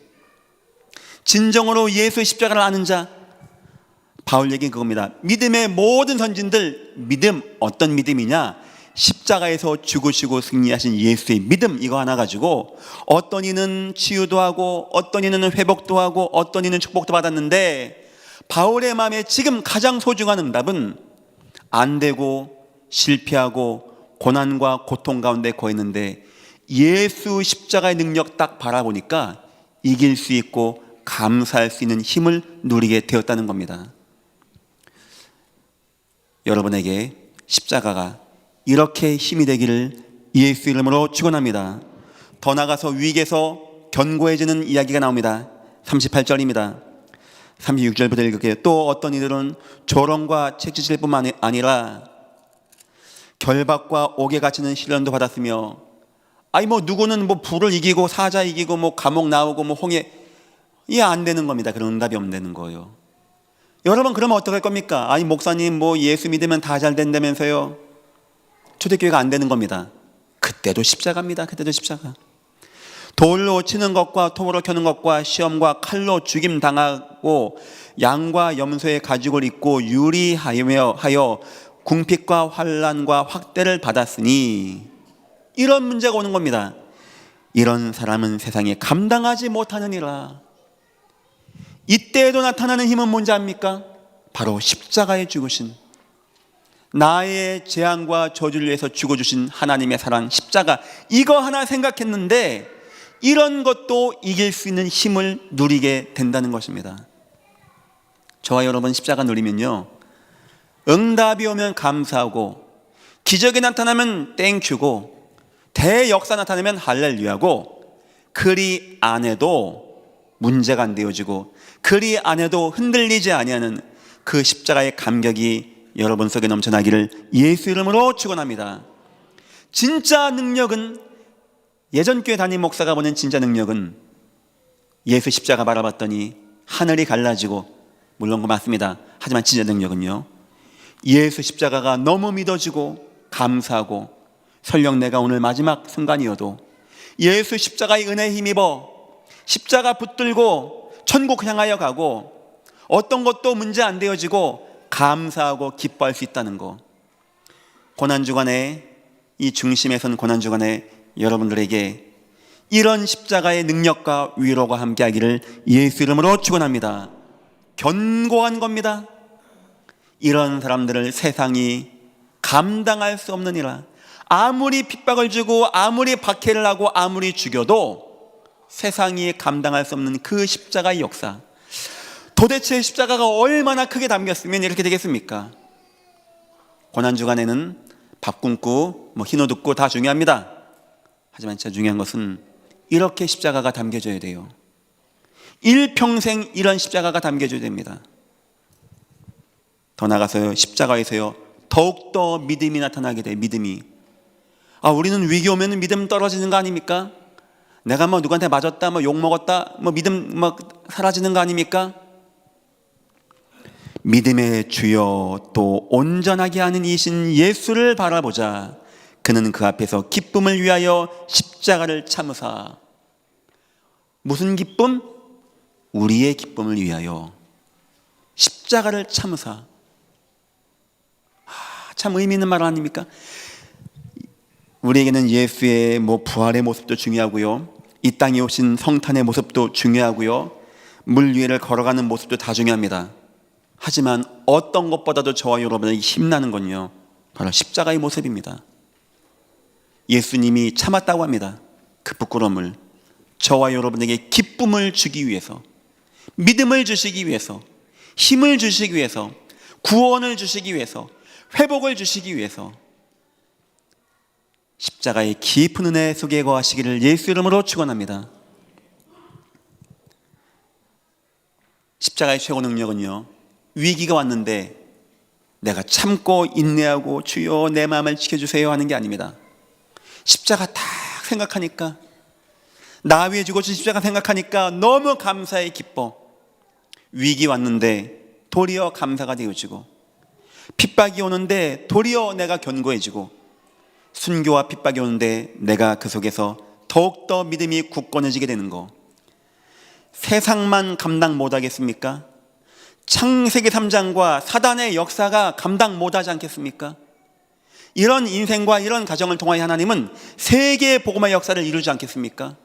진정으로 예수의 십자가를 아는 자, 바울 얘기는 그겁니다. 믿음의 모든 선진들, 믿음, 어떤 믿음이냐? 십자가에서 죽으시고 승리하신 예수의 믿음, 이거 하나 가지고 어떤 이는 치유도 하고 어떤 이는 회복도 하고 어떤 이는 축복도 받았는데, 바울의 마음에 지금 가장 소중한 응답은 안 되고 실패하고 고난과 고통 가운데 거했는데 예수 십자가의 능력 딱 바라보니까 이길 수 있고 감사할 수 있는 힘을 누리게 되었다는 겁니다. 여러분에게 십자가가 이렇게 힘이 되기를 예수 이름으로 축원합니다. 더 나아가서 위기에서 견고해지는 이야기가 나옵니다. 38절입니다. 36절부터 읽을게요. 또 어떤 이들은 조롱과 채찍질 뿐만 아니라 결박과 옥에 갇히는 시련도 받았으며, 아니 뭐 누구는 뭐 불을 이기고 사자 이기고 뭐 감옥 나오고 뭐 홍해, 이게 안 되는 겁니다. 그런 응답이 없는 거예요. 여러분, 그러면 어떡할 겁니까? 아니 목사님 뭐 예수 믿으면 다 잘 된다면서요. 초대교회가 안 되는 겁니다. 그때도 십자가입니다. 그때도 십자가. 돌로 치는 것과 톱으로 켜는 것과 시험과 칼로 죽임 당하고 양과 염소의 가죽을 입고 유리하여 궁핍과 환난과 확대를 받았으니, 이런 문제가 오는 겁니다. 이런 사람은 세상에 감당하지 못하느니라. 이때에도 나타나는 힘은 뭔지 압니까? 바로 십자가에 죽으신, 나의 재앙과 저주를 위해서 죽어주신 하나님의 사랑, 십자가, 이거 하나 생각했는데 이런 것도 이길 수 있는 힘을 누리게 된다는 것입니다. 저와 여러분 십자가 누리면요, 응답이 오면 감사하고, 기적이 나타나면 땡큐고, 대역사 나타나면 할렐루야고, 그리 안 해도 문제가 안 되어지고 그리 안 해도 흔들리지 아니하는 그 십자가의 감격이 여러분 속에 넘쳐나기를 예수 이름으로 축원합니다. 진짜 능력은, 예전 교회 담임 목사가 보는 진짜 능력은 예수 십자가 바라봤더니 하늘이 갈라지고, 물론 그 맞습니다. 하지만 진짜 능력은요, 예수 십자가가 너무 믿어지고 감사하고, 설령 내가 오늘 마지막 순간이어도 예수 십자가의 은혜에 힘입어 십자가 붙들고 천국 향하여 가고 어떤 것도 문제 안 되어지고 감사하고 기뻐할 수 있다는 거. 고난주간에, 이 중심에 선 고난주간에 여러분들에게 이런 십자가의 능력과 위로가 함께하기를 예수 이름으로 축원합니다. 견고한 겁니다. 이런 사람들을 세상이 감당할 수 없느니라, 아무리 핍박을 주고 아무리 박해를 하고 아무리 죽여도 세상이 감당할 수 없는 그 십자가의 역사, 도대체 십자가가 얼마나 크게 담겼으면 이렇게 되겠습니까? 고난주간에는 밥 굶고 흰 옷 입고 다 중요합니다. 하지만 진짜 중요한 것은 이렇게 십자가가 담겨져야 돼요. 일평생 이런 십자가가 담겨져야 됩니다. 더 나아가서요, 십자가에서요 더욱더 믿음이 나타나게 돼요. 믿음이. 우리는 위기 오면 믿음 떨어지는 거 아닙니까? 내가 누구한테 맞았다, 욕 먹었다, 믿음 사라지는 거 아닙니까? 믿음의 주여 또 온전하게 하는 이신 예수를 바라보자. 그는 그 앞에서 기쁨을 위하여 십자가를 참으사. 무슨 기쁨? 우리의 기쁨을 위하여 십자가를 참으사. 참 의미 있는 말 아닙니까? 우리에게는 예수의 부활의 모습도 중요하고요, 이 땅에 오신 성탄의 모습도 중요하고요, 물 위를 걸어가는 모습도 다 중요합니다. 하지만 어떤 것보다도 저와 여러분에게 힘나는 건요, 바로 십자가의 모습입니다. 예수님이 참았다고 합니다. 그 부끄러움을 저와 여러분에게 기쁨을 주기 위해서, 믿음을 주시기 위해서, 힘을 주시기 위해서, 구원을 주시기 위해서, 회복을 주시기 위해서 십자가의 깊은 은혜 속에 거하시기를 예수 이름으로 축원합니다. 십자가의 최고 능력은요, 위기가 왔는데 내가 참고 인내하고 주여 내 마음을 지켜주세요 하는 게 아닙니다. 십자가 딱 생각하니까, 나 위해 죽어준 십자가 생각하니까 너무 감사해 기뻐. 위기 왔는데 도리어 감사가 되어지고, 핍박이 오는데 도리어 내가 견고해지고, 순교와 핍박이 오는데 내가 그 속에서 더욱더 믿음이 굳건해지게 되는 거, 세상만 감당 못하겠습니까? 창세기 3장과 사단의 역사가 감당 못하지 않겠습니까? 이런 인생과 이런 가정을 통하여 하나님은 세계의 복음의 역사를 이루지 않겠습니까?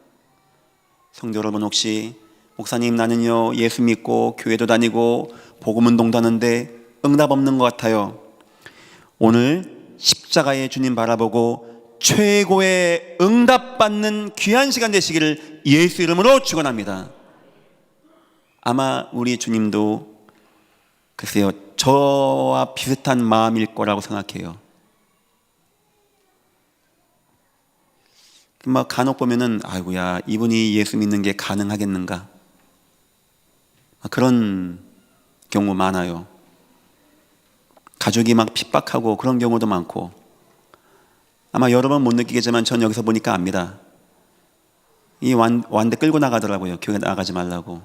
성도 여러분, 혹시 목사님 나는요 예수 믿고 교회도 다니고 복음운동도 하는데 응답 없는 것 같아요. 오늘 십자가의 주님 바라보고 최고의 응답받는 귀한 시간 되시기를 예수 이름으로 축원합니다. 아마 우리 주님도 글쎄요 저와 비슷한 마음일 거라고 생각해요. 간혹 보면은 아이고야 이분이 예수 믿는 게 가능하겠는가, 그런 경우 많아요. 가족이 핍박하고 그런 경우도 많고, 아마 여러분 못 느끼겠지만 전 여기서 보니까 압니다. 이 완대 끌고 나가더라고요. 교회 나가지 말라고.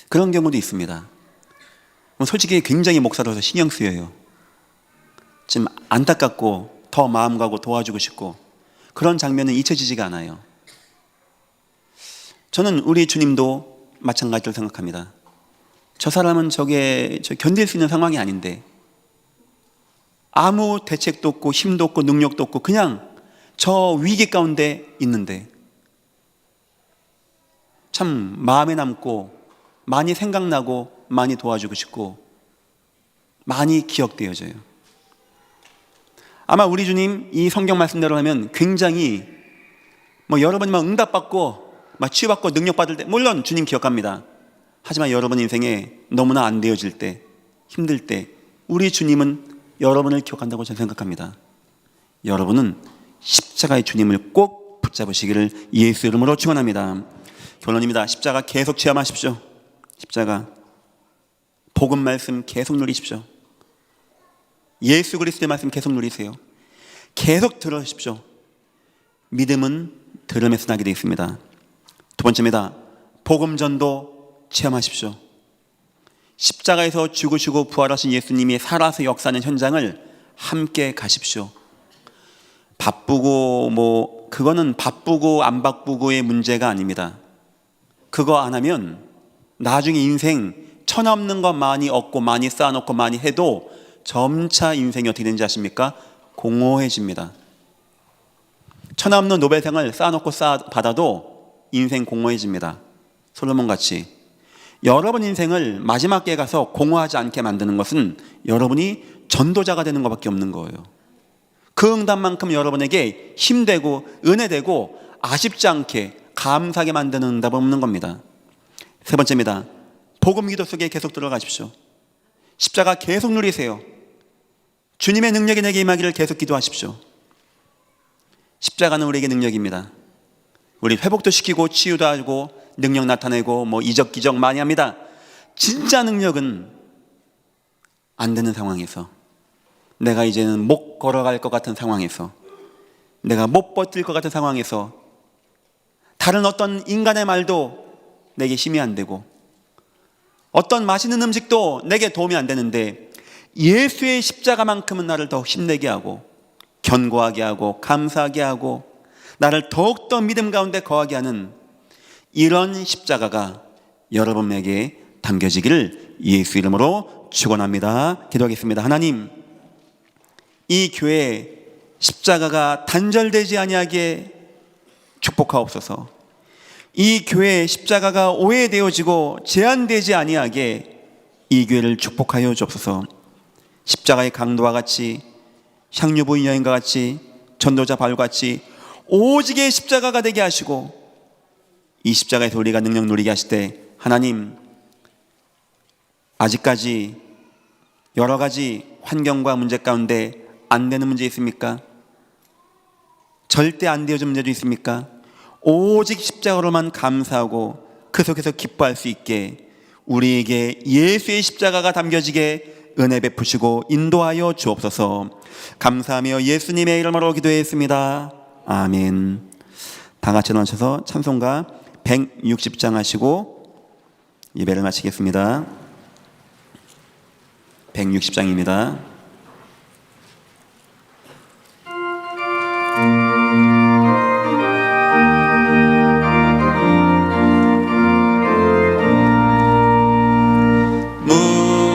그런 경우도 있습니다. 솔직히 굉장히 목사로서 신경 쓰여요. 지금 안타깝고 더 마음 가고 도와주고 싶고, 그런 장면은 잊혀지지가 않아요. 저는 우리 주님도 마찬가지로 생각합니다. 저 사람은 저게 견딜 수 있는 상황이 아닌데, 아무 대책도 없고 힘도 없고 능력도 없고 그냥 저 위기 가운데 있는데 참 마음에 남고 많이 생각나고 많이 도와주고 싶고 많이 기억되어져요. 아마 우리 주님 이 성경 말씀대로 하면 굉장히 여러분이 응답받고 치유받고 능력받을 때 물론 주님 기억합니다. 하지만 여러분 인생에 너무나 안 되어질 때, 힘들 때 우리 주님은 여러분을 기억한다고 저는 생각합니다. 여러분은 십자가의 주님을 꼭 붙잡으시기를 예수 이름으로 축원합니다. 결론입니다. 십자가 계속 체험하십시오. 십자가 복음 말씀 계속 누리십시오. 예수 그리스도의 말씀 계속 누리세요. 계속 들으십시오. 믿음은 들음에서 나게 되어 있습니다. 두 번째입니다. 복음 전도 체험하십시오. 십자가에서 죽으시고 부활하신 예수님이 살아서 역사하는 현장을 함께 가십시오. 바쁘고 그거는 바쁘고 안 바쁘고의 문제가 아닙니다. 그거 안 하면 나중에 인생 천하 없는 것 많이 얻고 많이 쌓아놓고 많이 해도 점차 인생이 어떻게 되는지 아십니까? 공허해집니다. 천하 없는 노벨상을 쌓아놓고 받아도 인생 공허해집니다. 솔로몬 같이. 여러분 인생을 마지막 때 가서 공허하지 않게 만드는 것은 여러분이 전도자가 되는 것밖에 없는 거예요. 그 응답만큼 여러분에게 힘되고 은혜되고 아쉽지 않게 감사하게 만드는 응답은 없는 겁니다. 세 번째입니다. 복음 기도 속에 계속 들어가십시오. 십자가 계속 누리세요. 주님의 능력이 내게 임하기를 계속 기도하십시오. 십자가는 우리에게 능력입니다. 우리 회복도 시키고 치유도 하고 능력 나타내고 이적 기적 많이 합니다. 진짜 능력은 안 되는 상황에서, 내가 이제는 못 걸어갈 것 같은 상황에서, 내가 못 버틸 것 같은 상황에서, 다른 어떤 인간의 말도 내게 힘이 안 되고 어떤 맛있는 음식도 내게 도움이 안 되는데 예수의 십자가만큼은 나를 더욱 힘내게 하고 견고하게 하고 감사하게 하고 나를 더욱더 믿음 가운데 거하게 하는 이런 십자가가 여러분에게 담겨지기를 예수 이름으로 축원합니다. 기도하겠습니다. 하나님, 이 교회에 십자가가 단절되지 아니하게 축복하옵소서. 이 교회에 십자가가 오해되어지고 제한되지 아니하게 이 교회를 축복하여 주옵소서. 십자가의 강도와 같이, 향유부인 여인과 같이, 전도자 바울과 같이 오직의 십자가가 되게 하시고 이 십자가에서 우리가 능력 누리게 하실 때, 하나님, 아직까지 여러 가지 환경과 문제 가운데 안 되는 문제 있습니까? 절대 안 되어진 문제도 있습니까? 오직 십자가로만 감사하고 그 속에서 기뻐할 수 있게 우리에게 예수의 십자가가 담겨지게 은혜 베푸시고 인도하여 주옵소서. 감사하며 예수님의 이름으로 기도했습니다. 아멘. 다 같이 나오셔서 찬송가 160장 하시고 예배를 마치겠습니다. 160장입니다.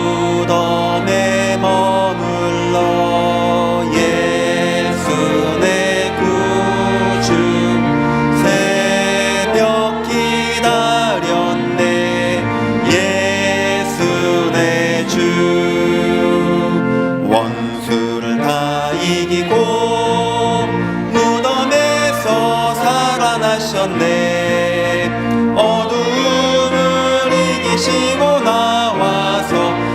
무덤에 머물러 예수 내 구주 새벽 기다렸네. 예수 내 주 원수를 다 이기고 무덤에서 살아나셨네. 어둠을 이기시고 나와서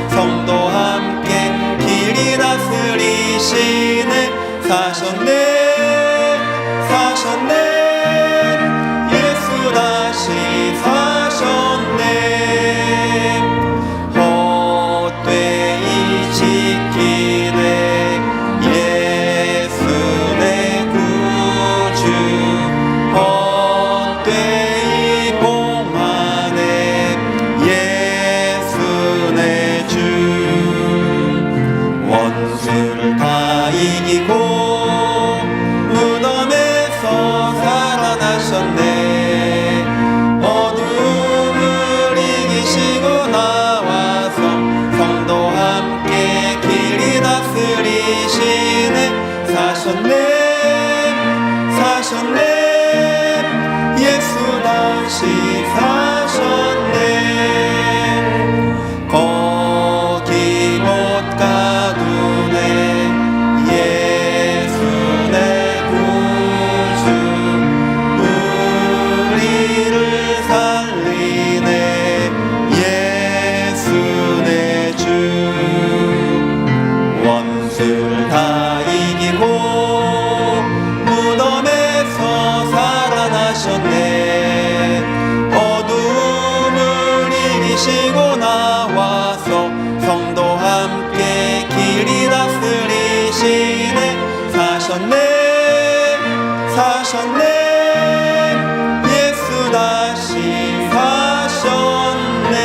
성도 함께 길이 다스리시네. 사셨네, 사셨네. 예수 다시 사셨네. 헛되이 지키네. 예수 내 구주 헛되이 봉하네. 예수 내 주 원수를 다 이기고 무덤에서 살아나셨네. 어둠을 이기시고 나와서 성도 함께 길이 다스리시네. 사셨네, 사셨네. 예수 다시 사셨네. 거기 못 가두네. 예수 내 구주 우리를 살리네. 예수 내 주 원수를 다 이기고 무덤에서 살아나셨네. 어둠을 이기시고 나와서 성도 함께 길이 다스리시네. 사셨네, 사셨네. 예수 다시 사셨네.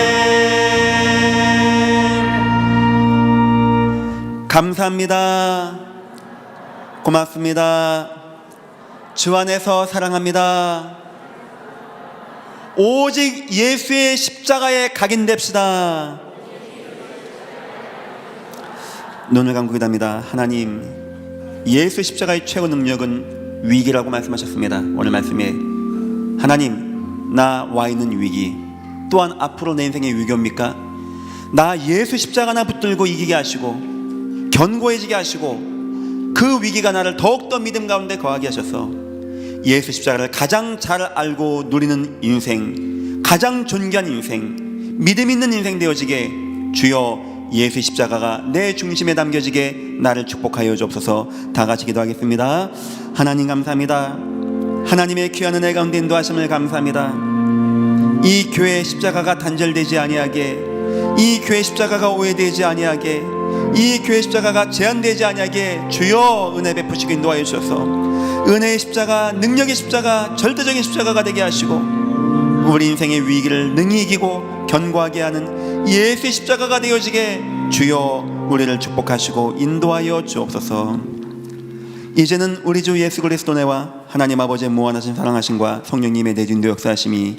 감사합니다. 고맙습니다. 주 안에서 사랑합니다. 오직 예수의 십자가에 각인됩시다. 눈을 감고 기도합니다. 하나님, 예수 십자가의 최고 능력은 위기라고 말씀하셨습니다. 오늘 말씀에 하나님, 나 와 있는 위기 또한 앞으로 내 인생의 위기입니까? 나 예수 십자가 하나 붙들고 이기게 하시고 견고해지게 하시고 그 위기가 나를 더욱더 믿음 가운데 거하게 하셔서 예수 십자가를 가장 잘 알고 누리는 인생, 가장 존귀한 인생, 믿음 있는 인생 되어지게 주여 예수 십자가가 내 중심에 담겨지게 나를 축복하여 주옵소서. 다 같이 기도하겠습니다. 하나님 감사합니다. 하나님의 귀한 은혜 가운데 인도하심을 감사합니다. 이 교회 십자가가 단절되지 아니하게, 이 교회 십자가가 오해되지 아니하게, 이 교회 십자가가 제한되지 아니하게 주여 은혜 베푸시고 인도하여 주셔서 은혜의 십자가, 능력의 십자가, 절대적인 십자가가 되게 하시고 우리 인생의 위기를 능히 이기고 견고하게 하는 예수의 십자가가 되어지게 주여 우리를 축복하시고 인도하여 주옵소서. 이제는 우리 주 예수 그리스도 내와 하나님 아버지의 무한하신 사랑하심과 성령님의 내주인도 역사하심이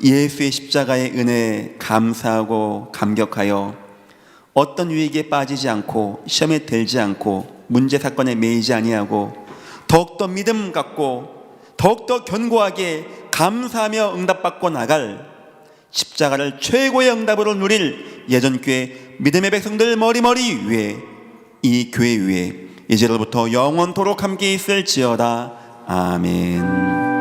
예수의 십자가의 은혜에 감사하고 감격하여 어떤 위기에 빠지지 않고 시험에 들지 않고 문제 사건에 매이지 아니하고 더욱더 믿음 갖고 더욱더 견고하게 감사하며 응답받고 나갈 십자가를 최고의 응답으로 누릴 예전교회 믿음의 백성들 머리머리 위에, 이 교회 위에 이제로부터 영원토록 함께 있을지어다. 아멘.